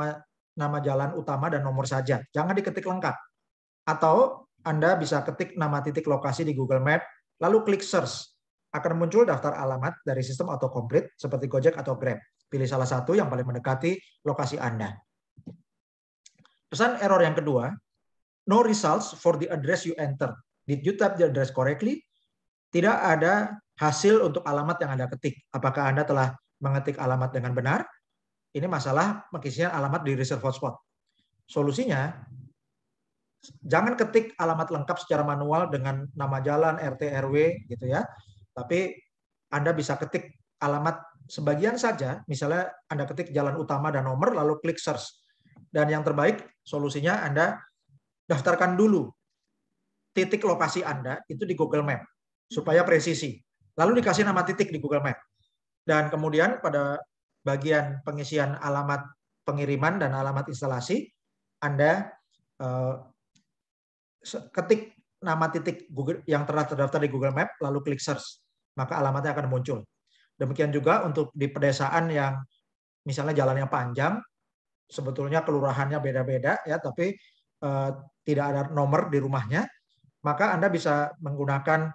nama jalan utama dan nomor saja. Jangan diketik lengkap. Atau Anda bisa ketik nama titik lokasi di Google Map, lalu klik search. Akan muncul daftar alamat dari sistem autocomplete seperti Gojek atau Grab. Pilih salah satu yang paling mendekati lokasi Anda. Pesan error yang kedua, no results for the address you enter. Did you type the address correctly? Tidak ada hasil untuk alamat yang Anda ketik. Apakah Anda telah mengetik alamat dengan benar? Ini masalah mengisinya alamat di reserve hotspot. Solusinya, Jangan ketik alamat lengkap secara manual dengan nama jalan, RT, RW gitu ya. Tapi Anda bisa ketik alamat sebagian saja, misalnya Anda ketik jalan utama dan nomor, lalu klik search. Dan yang terbaik solusinya Anda daftarkan dulu titik lokasi Anda itu di Google Map, supaya presisi. Lalu dikasih nama titik di Google Map. Dan kemudian pada bagian pengisian alamat pengiriman dan alamat instalasi, Anda ketik nama titik Google yang telah terdaftar di Google Map, lalu klik search, maka alamatnya akan muncul. Demikian juga untuk di pedesaan yang misalnya jalannya panjang, sebetulnya kelurahannya beda-beda ya, tapi tidak ada nomor di rumahnya, maka Anda bisa menggunakan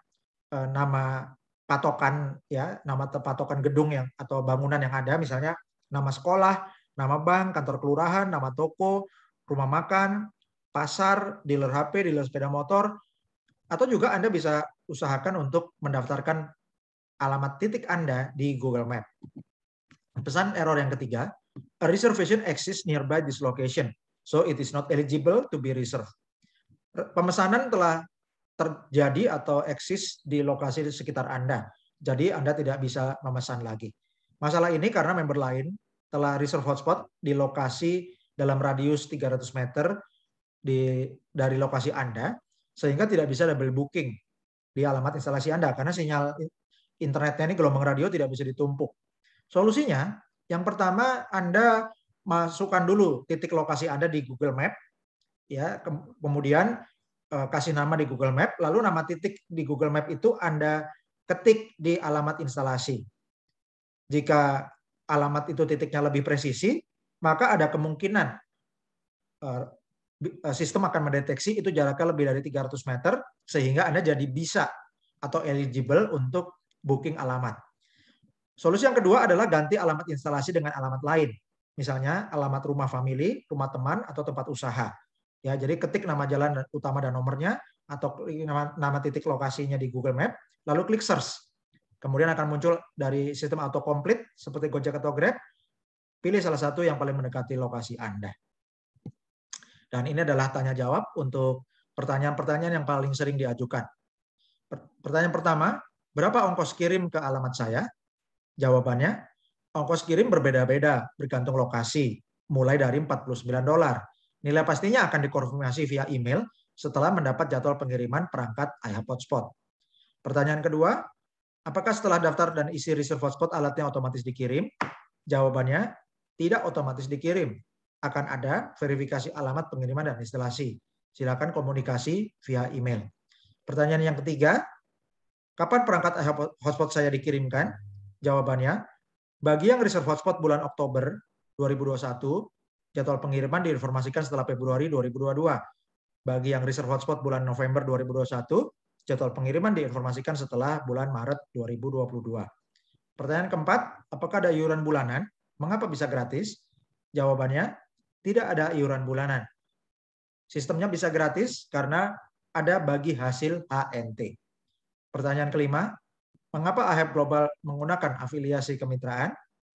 nama patokan ya, nama patokan gedung yang atau bangunan yang ada, misalnya nama sekolah, nama bank, kantor kelurahan, nama toko, rumah makan, pasar, dealer HP, dealer sepeda motor, atau juga Anda bisa usahakan untuk mendaftarkan alamat titik Anda di Google Map. Pesan error yang ketiga, a reservation exists nearby this location, so it is not eligible to be reserved. Pemesanan telah terjadi atau eksis di lokasi di sekitar Anda, jadi Anda tidak bisa memesan lagi. Masalah ini karena member lain telah reserve hotspot di lokasi dalam radius 300 meter dari lokasi Anda, sehingga tidak bisa double booking di alamat instalasi Anda karena sinyal internetnya ini gelombang radio tidak bisa ditumpuk. Solusinya, yang pertama Anda masukkan dulu titik lokasi Anda di Google Map, ya, kemudian kasih nama di Google Map, lalu nama titik di Google Map itu Anda ketik di alamat instalasi. Jika alamat itu titiknya lebih presisi, maka ada kemungkinan sistem akan mendeteksi itu jaraknya lebih dari 300 meter, sehingga Anda jadi bisa atau eligible untuk booking alamat. Solusi yang kedua adalah ganti alamat instalasi dengan alamat lain. Misalnya alamat rumah famili, rumah teman, atau tempat usaha. Ya, jadi ketik nama jalan utama dan nomornya, atau nama titik lokasinya di Google Map, lalu klik search. Kemudian akan muncul dari sistem autocomplete seperti Gojek atau Grab, pilih salah satu yang paling mendekati lokasi Anda. Dan ini adalah tanya jawab untuk pertanyaan-pertanyaan yang paling sering diajukan. Pertanyaan pertama, berapa ongkos kirim ke alamat saya? Jawabannya, ongkos kirim berbeda-beda bergantung lokasi, mulai dari $49. Nilai pastinya akan dikonfirmasi via email setelah mendapat jadwal pengiriman perangkat iHub Hotspot. Pertanyaan kedua, apakah setelah daftar dan isi reserve hotspot alatnya otomatis dikirim? Jawabannya, tidak otomatis dikirim. Akan ada verifikasi alamat pengiriman dan instalasi. Silakan komunikasi via email. Pertanyaan yang ketiga, kapan perangkat iHub Hotspot saya dikirimkan? Jawabannya, bagi yang reserve hotspot bulan Oktober 2021, jadwal pengiriman diinformasikan setelah Februari 2022. Bagi yang reserve hotspot bulan November 2021, jadwal pengiriman diinformasikan setelah bulan Maret 2022. Pertanyaan keempat, apakah ada iuran bulanan? Mengapa bisa gratis? Jawabannya, tidak ada iuran bulanan. Sistemnya bisa gratis karena ada bagi hasil HNT. Pertanyaan kelima, mengapa iHub Global menggunakan afiliasi kemitraan?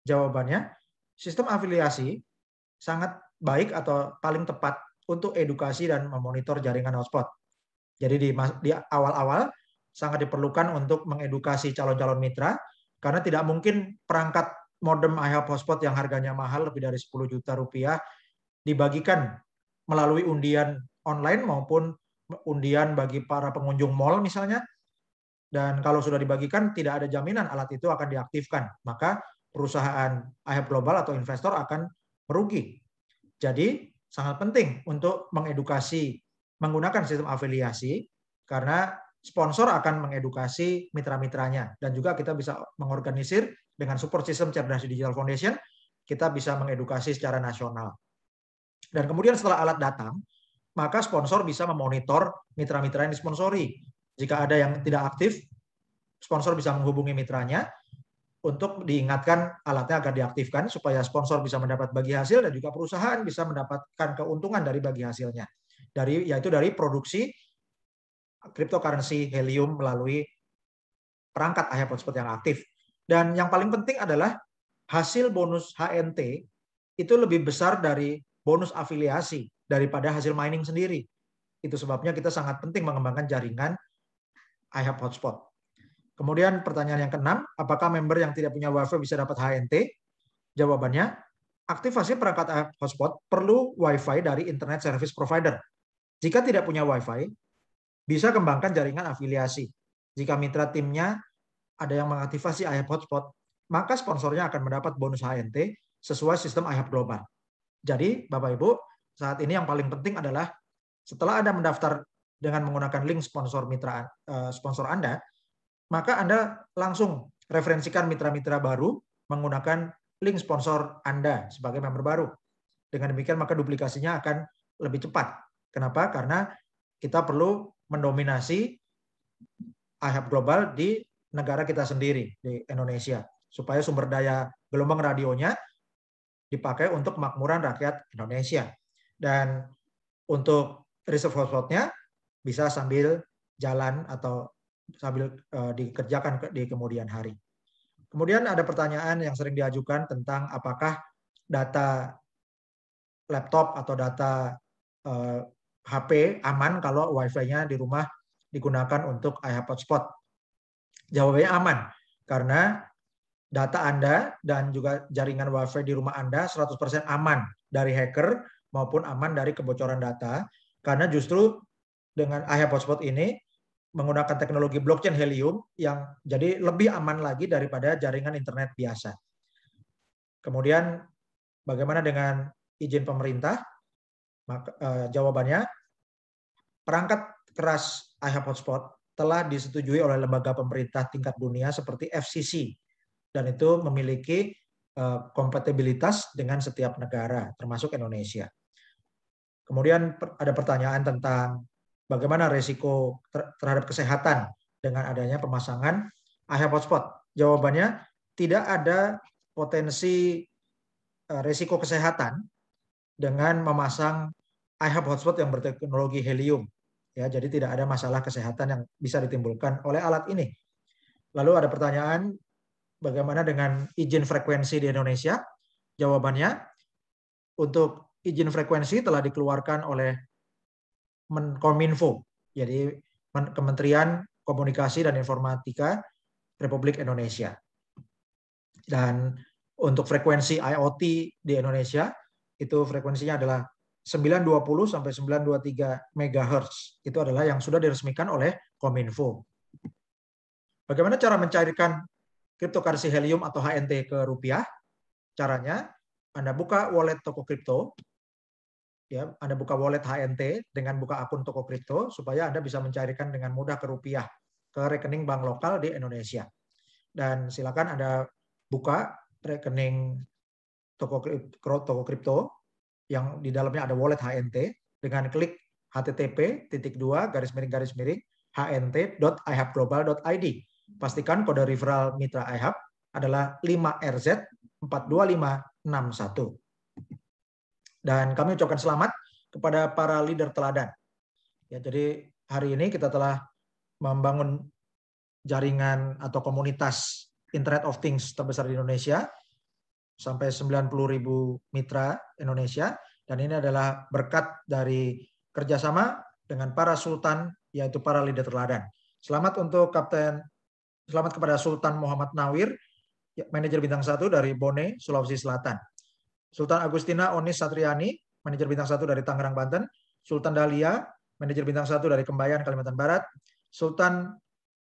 Jawabannya, sistem afiliasi sangat baik atau paling tepat untuk edukasi dan memonitor jaringan hotspot. Jadi di awal-awal sangat diperlukan untuk mengedukasi calon-calon mitra, karena tidak mungkin perangkat modem iHub Hotspot yang harganya mahal lebih dari 10 juta rupiah dibagikan melalui undian online maupun undian bagi para pengunjung mal misalnya. Dan kalau sudah dibagikan, tidak ada jaminan alat itu akan diaktifkan. Maka perusahaan iHub Global atau investor akan merugi. Jadi sangat penting untuk mengedukasi menggunakan sistem afiliasi, karena sponsor akan mengedukasi mitra-mitranya. Dan juga kita bisa mengorganisir dengan support system Cerdas Digital Foundation, kita bisa mengedukasi secara nasional. Dan kemudian setelah alat datang, maka sponsor bisa memonitor mitra-mitra yang disponsori. Jika ada yang tidak aktif, sponsor bisa menghubungi mitranya untuk diingatkan alatnya agar diaktifkan supaya sponsor bisa mendapat bagi hasil dan juga perusahaan bisa mendapatkan keuntungan dari bagi hasilnya. Yaitu dari produksi cryptocurrency Helium melalui perangkat iHub Hotspot yang aktif. Dan yang paling penting adalah hasil bonus HNT itu lebih besar dari bonus afiliasi daripada hasil mining sendiri. Itu sebabnya kita sangat penting mengembangkan jaringan iHub Hotspot. Kemudian pertanyaan yang keenam, apakah member yang tidak punya WiFi bisa dapat HNT? Jawabannya, aktivasi perangkat iHub Hotspot perlu WiFi dari Internet Service Provider. Jika tidak punya WiFi, bisa kembangkan jaringan afiliasi. Jika mitra timnya ada yang mengaktifasi iHub Hotspot, maka sponsornya akan mendapat bonus HNT sesuai sistem iHub Global. Jadi, Bapak Ibu, saat ini yang paling penting adalah setelah Anda mendaftar dengan menggunakan link sponsor Anda, maka Anda langsung referensikan mitra-mitra baru menggunakan link sponsor Anda sebagai member baru. Dengan demikian maka duplikasinya akan lebih cepat. Kenapa? Karena kita perlu mendominasi iHub Global di negara kita sendiri, di Indonesia, supaya sumber daya gelombang radionya dipakai untuk kemakmuran rakyat Indonesia. Dan untuk reserve hotspotnya bisa sambil jalan atau sambil dikerjakan di kemudian hari. Kemudian ada pertanyaan yang sering diajukan tentang apakah data laptop atau data HP aman kalau Wi-Fi-nya di rumah digunakan untuk iHub Hotspot. Jawabannya aman, karena data Anda dan juga jaringan Wi-Fi di rumah Anda 100% aman dari hacker maupun aman dari kebocoran data, karena justru dengan iHub Hotspot ini menggunakan teknologi blockchain Helium yang jadi lebih aman lagi daripada jaringan internet biasa. Kemudian bagaimana dengan izin pemerintah? Jawabannya, perangkat keras iHub Hotspot telah disetujui oleh lembaga pemerintah tingkat dunia seperti FCC, dan itu memiliki kompatibilitas dengan setiap negara, termasuk Indonesia. Kemudian ada pertanyaan tentang bagaimana risiko terhadap kesehatan dengan adanya pemasangan iHub Hotspot. Jawabannya, tidak ada potensi risiko kesehatan dengan memasang iHub Hotspot yang berteknologi helium. Ya, jadi tidak ada masalah kesehatan yang bisa ditimbulkan oleh alat ini. Lalu ada pertanyaan, bagaimana dengan izin frekuensi di Indonesia? Jawabannya, untuk izin frekuensi telah dikeluarkan oleh Kominfo, jadi Kementerian Komunikasi dan Informatika Republik Indonesia. Dan untuk frekuensi IoT di Indonesia, itu frekuensinya adalah 920 sampai 923 MHz. Itu adalah yang sudah diresmikan oleh Kominfo. Bagaimana cara mencairkan cryptocurrency helium atau HNT ke rupiah? Caranya, Anda buka wallet toko kripto, ya, Anda buka wallet HNT dengan buka akun toko kripto supaya Anda bisa mencairkan dengan mudah ke rupiah ke rekening bank lokal di Indonesia. Dan silakan Anda buka rekening toko kripto yang di dalamnya ada wallet HNT dengan klik http://hnt.ihubglobal.id. Pastikan kode referral mitra iHub adalah 5RZ42561. Dan kami ucapkan selamat kepada para leader teladan. Ya, jadi hari ini kita telah membangun jaringan atau komunitas Internet of Things terbesar di Indonesia, sampai 90.000 mitra Indonesia, dan ini adalah berkat dari kerjasama dengan para sultan, yaitu para leader teladan. Selamat kepada Sultan Muhammad Nawir, manajer bintang 1 dari Bone, Sulawesi Selatan. Sultan Agustina Onis Satriani, manajer bintang 1 dari Tangerang, Banten. Sultan Dahlia, manajer bintang 1 dari Kembayan, Kalimantan Barat. Sultan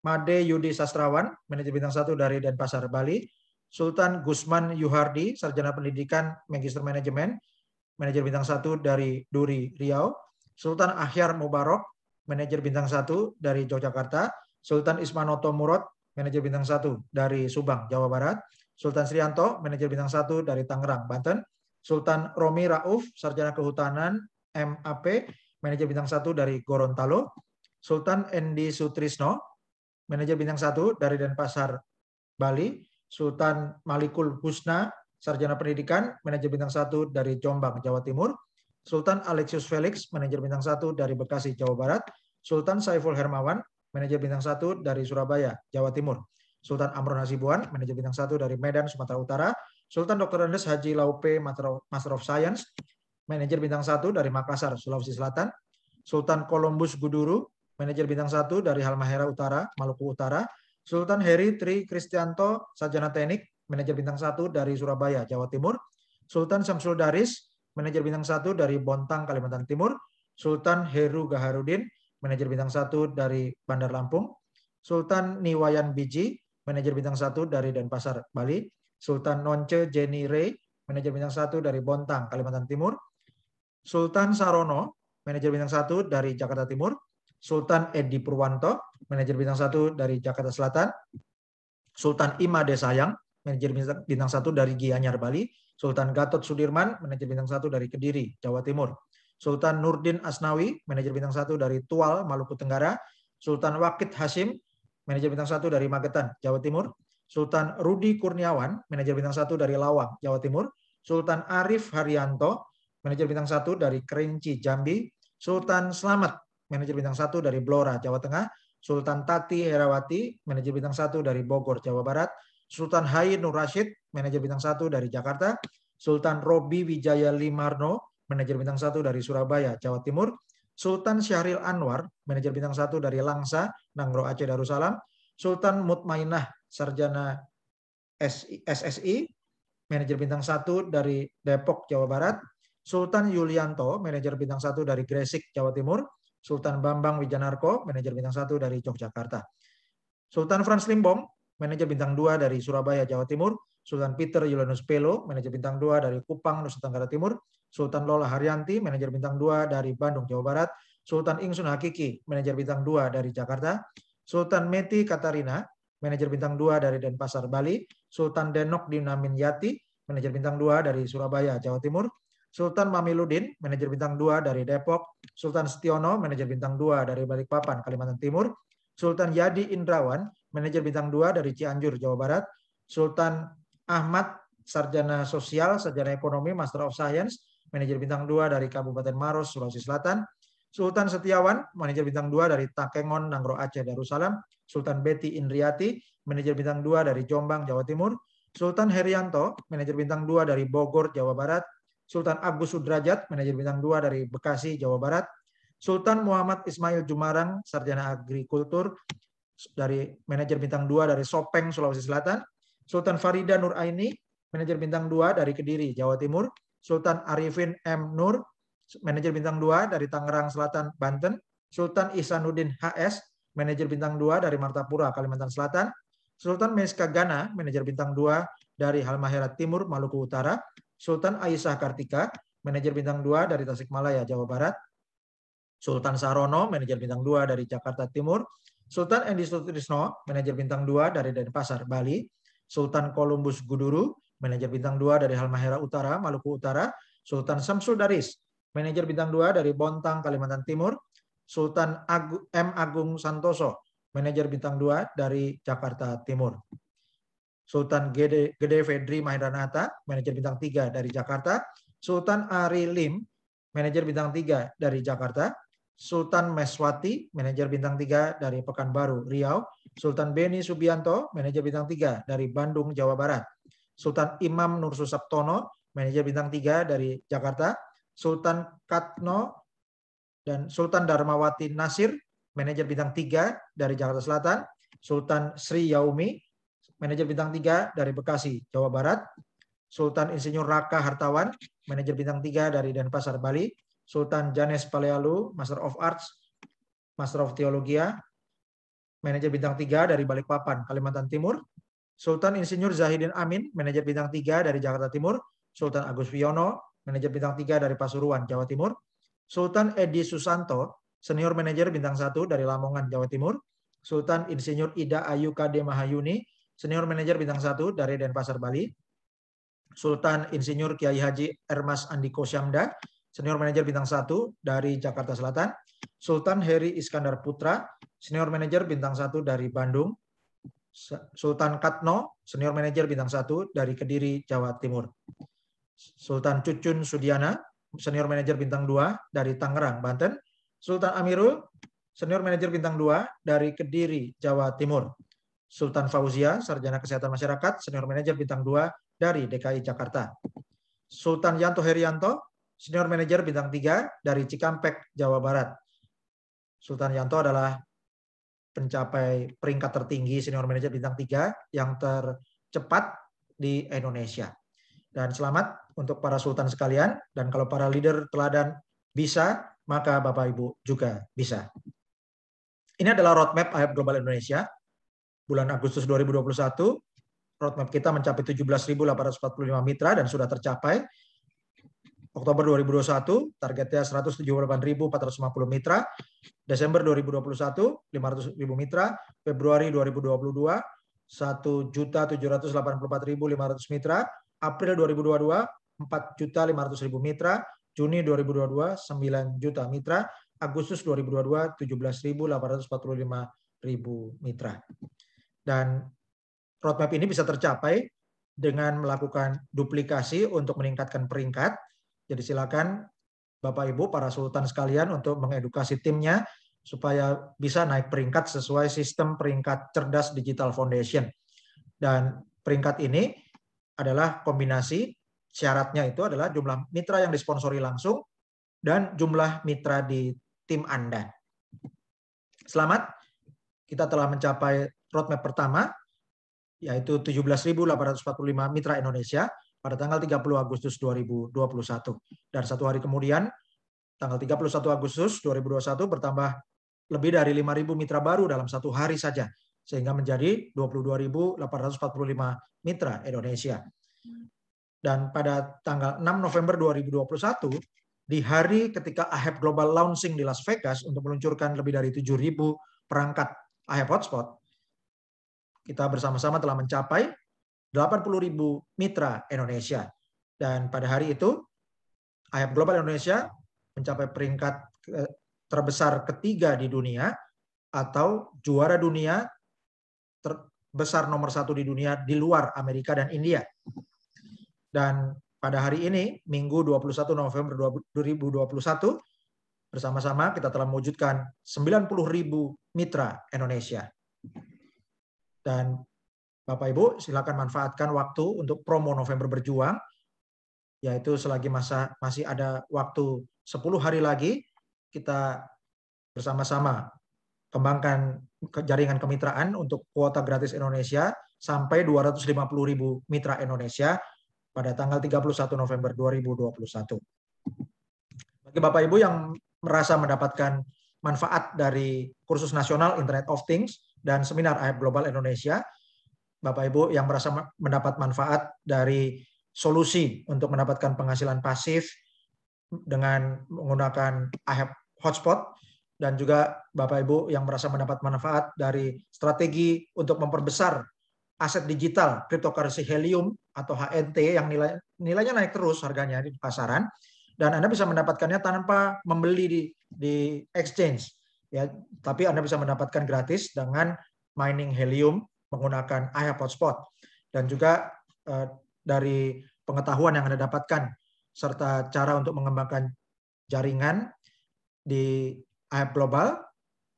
Made Yudi Sastrawan, manajer bintang 1 dari Denpasar, Bali. Sultan Gusman Yuhardi, sarjana pendidikan Magister Manajemen, manajer bintang 1 dari Duri, Riau. Sultan Ahyar Mubarok, manajer bintang 1 dari Yogyakarta. Sultan Ismanoto Murad, manajer bintang 1 dari Subang, Jawa Barat. Sultan Srianto, manajer bintang 1 dari Tangerang, Banten. Sultan Romi Rauf, sarjana kehutanan MAP, manajer bintang 1 dari Gorontalo. Sultan Endi Sutrisno, manajer bintang 1 dari Denpasar, Bali. Sultan Malikul Husna, sarjana pendidikan, manajer bintang 1 dari Jombang, Jawa Timur. Sultan Alexius Felix, manajer bintang 1 dari Bekasi, Jawa Barat. Sultan Saiful Hermawan, manajer bintang 1 dari Surabaya, Jawa Timur. Sultan Amron Hasibuan, manajer bintang 1 dari Medan, Sumatera Utara. Sultan Dr. Andes Haji Laupe, Master of Science, manajer bintang 1 dari Makassar, Sulawesi Selatan. Sultan Columbus Guduru, manajer bintang 1 dari Halmahera Utara, Maluku Utara. Sultan Heri Tri Kristianto, sarjana teknik, manajer bintang 1 dari Surabaya, Jawa Timur. Sultan Samsul Daris, manajer bintang 1 dari Bontang, Kalimantan Timur. Sultan Heru Gaharudin, manajer bintang 1 dari Bandar Lampung. Sultan Niwayan Biji, manajer bintang 1 dari Denpasar, Bali. Sultan Nonce Jenny Ray, manajer bintang 1 dari Bontang, Kalimantan Timur. Sultan Sarono, manajer bintang 1 dari Jakarta Timur. Sultan Edi Purwanto, manajer bintang 1 dari Jakarta Selatan. Sultan Imade Sayang, manajer bintang 1 dari Gianyar, Bali. Sultan Gatot Sudirman, manajer bintang 1 dari Kediri, Jawa Timur. Sultan Nurdin Asnawi, manajer bintang 1 dari Tual, Maluku Tenggara. Sultan Wakid Hashim, manajer bintang 1 dari Magetan, Jawa Timur. Sultan Rudi Kurniawan, manajer bintang 1 dari Lawang, Jawa Timur. Sultan Arif Haryanto, manajer bintang 1 dari Kerinci, Jambi. Sultan Slamet, manajer bintang 1 dari Blora, Jawa Tengah. Sultan Tati Herawati, manajer bintang 1 dari Bogor, Jawa Barat. Sultan Hai Nur Rashid, manajer bintang 1 dari Jakarta. Sultan Robi Wijaya Limarno, manajer bintang 1 dari Surabaya, Jawa Timur. Sultan Syahril Anwar, manajer bintang 1 dari Langsa, Nangro Aceh Darussalam. Sultan Mutmainah, sarjana SSI, manajer bintang 1 dari Depok, Jawa Barat. Sultan Yulianto, manajer bintang 1 dari Gresik, Jawa Timur. Sultan Bambang Wijanarko, manajer bintang 1 dari Yogyakarta. Sultan Frans Limbong, manajer bintang 2 dari Surabaya, Jawa Timur. Sultan Peter Yulianus Pelo, manajer bintang 2 dari Kupang, Nusa Tenggara Timur. Sultan Lola Haryanti, manajer bintang 2 dari Bandung, Jawa Barat. Sultan Ingsun Hakiki, manajer bintang 2 dari Jakarta. Sultan Meti Katarina, manajer bintang 2 dari Denpasar, Bali. Sultan Denok Dinamin Yati, manajer bintang 2 dari Surabaya, Jawa Timur. Sultan Mamiludin, manajer bintang 2 dari Depok. Sultan Setiono, manajer bintang 2 dari Balikpapan, Kalimantan Timur. Sultan Yadi Indrawan, manajer bintang 2 dari Cianjur, Jawa Barat. Sultan Ahmad, sarjana sosial, sarjana ekonomi, Master of Science, manajer bintang 2 dari Kabupaten Maros, Sulawesi Selatan. Sultan Setiawan, manajer bintang 2 dari Takengon, Nangro Aceh Darussalam. Sultan Betty Indriati, manajer bintang 2 dari Jombang, Jawa Timur. Sultan Herianto, manajer bintang 2 dari Bogor, Jawa Barat. Sultan Agus Sudrajat, manajer bintang 2 dari Bekasi, Jawa Barat. Sultan Muhammad Ismail Jumarang, sarjana agrikultur, dari manajer bintang 2 dari Sopeng, Sulawesi Selatan. Sultan Farida Nur Aini, manajer bintang 2 dari Kediri, Jawa Timur. Sultan Arifin M. Nur, manajer bintang 2 dari Tangerang Selatan, Banten. Sultan Ihsanuddin HS, manajer bintang 2 dari Martapura, Kalimantan Selatan. Sultan Meska Gana, manajer bintang 2 dari Halmahera Timur, Maluku Utara. Sultan Aisyah Kartika, manajer bintang 2 dari Tasikmalaya, Jawa Barat. Sultan Sarono, manajer bintang 2 dari Jakarta Timur. Sultan Endi Sutrisno, manajer bintang 2 dari Denpasar, Bali. Sultan Columbus Guduru, manajer bintang 2 dari Halmahera Utara, Maluku Utara. Sultan Samsul Daris, manajer bintang 2 dari Bontang, Kalimantan Timur. Sultan M. Agung Santoso, manajer bintang 2 dari Jakarta Timur. Sultan Gede Fedri Mahindranata, manajer bintang 3 dari Jakarta. Sultan Ari Lim, manajer bintang 3 dari Jakarta. Sultan Meswati, manajer bintang 3 dari Pekanbaru, Riau. Sultan Beni Subianto, manajer bintang 3 dari Bandung, Jawa Barat. Sultan Imam Nur Susaptono, manajer bintang 3 dari Jakarta. Sultan Katno dan Sultan Darmawati Nasir, manajer bintang 3 dari Jakarta Selatan. Sultan Sri Yaumi, manajer bintang 3 dari Bekasi, Jawa Barat. Sultan Insinyur Raka Hartawan, manajer bintang 3 dari Denpasar, Bali. Sultan Janes Palealu, Master of Arts, Master of Theologia, manajer bintang 3 dari Balikpapan, Kalimantan Timur. Sultan Insinyur Zahidin Amin, manajer bintang 3 dari Jakarta Timur. Sultan Agus Wiono, manajer bintang 3 dari Pasuruan, Jawa Timur. Sultan Edi Susanto, senior manajer bintang 1 dari Lamongan, Jawa Timur. Sultan Insinyur Ida Ayu Kade Mahayuni, senior manajer bintang 1 dari Denpasar, Bali. Sultan Insinyur Kiai Haji Ermas Andiko Syamda, senior manajer bintang 1 dari Jakarta Selatan. Sultan Heri Iskandar Putra, senior manajer bintang 1 dari Bandung. Sultan Katno, senior manajer bintang 1 dari Kediri, Jawa Timur. Sultan Cucun Sudiana, senior manajer bintang 2 dari Tangerang, Banten. Sultan Amirul, senior manajer bintang 2 dari Kediri, Jawa Timur. Sultan Fauzia, sarjana kesehatan masyarakat, senior manajer bintang 2 dari DKI Jakarta. Sultan Yanto Herianto, senior manajer bintang 3 dari Cikampek, Jawa Barat. Sultan Yanto adalah pencapai peringkat tertinggi senior manager bintang 3 yang tercepat di Indonesia. Dan selamat untuk para sultan sekalian, dan kalau para leader teladan bisa, maka Bapak Ibu juga bisa. Ini adalah roadmap IHF Global Indonesia bulan Agustus 2021. Roadmap kita mencapai 17.845 mitra dan sudah tercapai. Oktober 2021 targetnya 178.450 mitra, Desember 2021 500.000 mitra, Februari 2022 1.784.500 mitra, April 2022 4.500.000 mitra, Juni 2022 9 juta mitra, Agustus 2022 17.845.000 mitra. Dan roadmap ini bisa tercapai dengan melakukan duplikasi untuk meningkatkan peringkat. Jadi silakan Bapak Ibu para sultan sekalian untuk mengedukasi timnya supaya bisa naik peringkat sesuai sistem peringkat cerdas Digital Foundation. Dan peringkat ini adalah kombinasi, syaratnya itu adalah jumlah mitra yang disponsori langsung dan jumlah mitra di tim Anda. Selamat, kita telah mencapai roadmap pertama, yaitu 17.845 mitra Indonesia pada tanggal 30 Agustus 2021. Dan satu hari kemudian, tanggal 31 Agustus 2021 bertambah lebih dari 5.000 mitra baru dalam satu hari saja, sehingga menjadi 22.845 mitra Indonesia. Dan pada tanggal 6 November 2021, di hari ketika IHF Global launching di Las Vegas untuk meluncurkan lebih dari 7.000 perangkat IHF Hotspot, kita bersama-sama telah mencapai 80.000 mitra Indonesia. Dan pada hari itu, IHF Global Indonesia mencapai peringkat terbesar ketiga di dunia, atau juara dunia terbesar nomor 1 di dunia di luar Amerika dan India. Dan pada hari ini, Minggu 21 November 2021, bersama-sama kita telah mewujudkan 90.000 mitra Indonesia. Dan Bapak Ibu silakan manfaatkan waktu untuk promo November Berjuang, yaitu selagi masih ada waktu 10 hari lagi, kita bersama-sama kembangkan jaringan kemitraan untuk kuota gratis Indonesia sampai 250.000 mitra Indonesia pada tanggal 31 November 2021. Bagi Bapak Ibu yang merasa mendapatkan manfaat dari kursus nasional Internet of Things dan seminar IHF Global Indonesia, Bapak Ibu yang merasa mendapat manfaat dari solusi untuk mendapatkan penghasilan pasif dengan menggunakan IHF Hotspot, dan juga Bapak Ibu yang merasa mendapat manfaat dari strategi untuk memperbesar aset digital cryptocurrency Helium atau HNT yang nilainya naik terus harganya di pasaran, dan Anda bisa mendapatkannya tanpa membeli di exchange, ya, tapi Anda bisa mendapatkan gratis dengan mining Helium menggunakan IHF Hotspot. Dan juga dari pengetahuan yang Anda dapatkan serta cara untuk mengembangkan jaringan di IHF Global,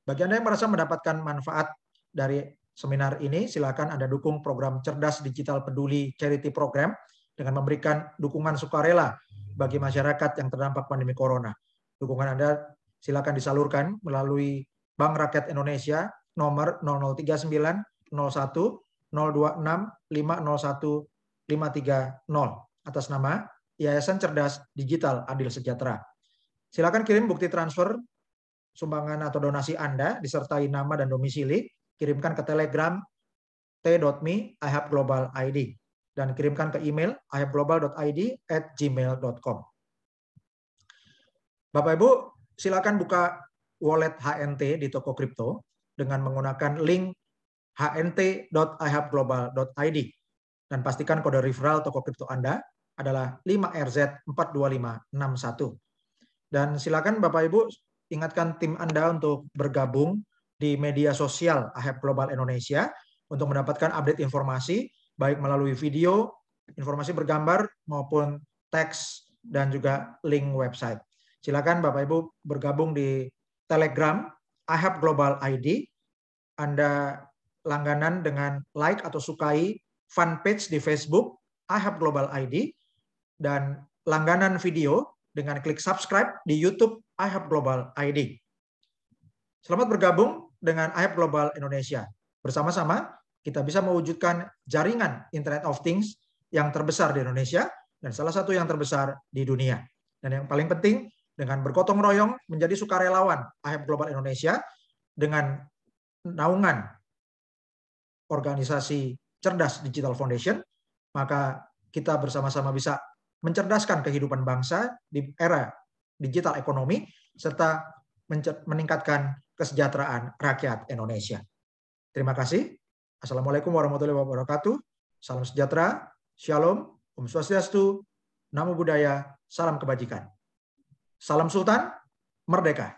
bagi Anda yang merasa mendapatkan manfaat dari seminar ini, silakan Anda dukung program Cerdas Digital Peduli Charity Program dengan memberikan dukungan sukarela bagi masyarakat yang terdampak pandemi Corona. Dukungan Anda silakan disalurkan melalui Bank Rakyat Indonesia nomor 0039 01 026 501 530 atas nama Yayasan Cerdas Digital Adil Sejahtera. Silakan kirim bukti transfer sumbangan atau donasi Anda disertai nama dan domisili, kirimkan ke Telegram t.me IHF Global ID dan kirimkan ke email ihfglobal.id@gmail.com. Bapak Ibu, silakan buka wallet HNT di toko kripto dengan menggunakan link hnt.ihfglobal.id dan pastikan kode referral toko kripto Anda adalah 5RZ42561. Dan silakan Bapak Ibu ingatkan tim Anda untuk bergabung di media sosial IHF Global Indonesia untuk mendapatkan update informasi baik melalui video, informasi bergambar maupun teks dan juga link website. Silakan Bapak Ibu bergabung di Telegram IHF Global ID. Anda langganan dengan like atau sukai fanpage di Facebook IHF Global ID, dan langganan video dengan klik subscribe di YouTube IHF Global ID. Selamat bergabung dengan AHEP Global Indonesia. Bersama-sama kita bisa mewujudkan jaringan Internet of Things yang terbesar di Indonesia dan salah satu yang terbesar di dunia. Dan yang paling penting, dengan bergotong royong menjadi sukarelawan AHEP Global Indonesia dengan naungan organisasi Cerdas Digital Foundation, maka kita bersama-sama bisa mencerdaskan kehidupan bangsa di era digital ekonomi serta meningkatkan kesejahteraan rakyat Indonesia. Terima kasih. Assalamualaikum warahmatullahi wabarakatuh. Salam sejahtera, shalom, Om Swastiastu, Namo Buddhaya, salam kebajikan. Salam Sultan, merdeka.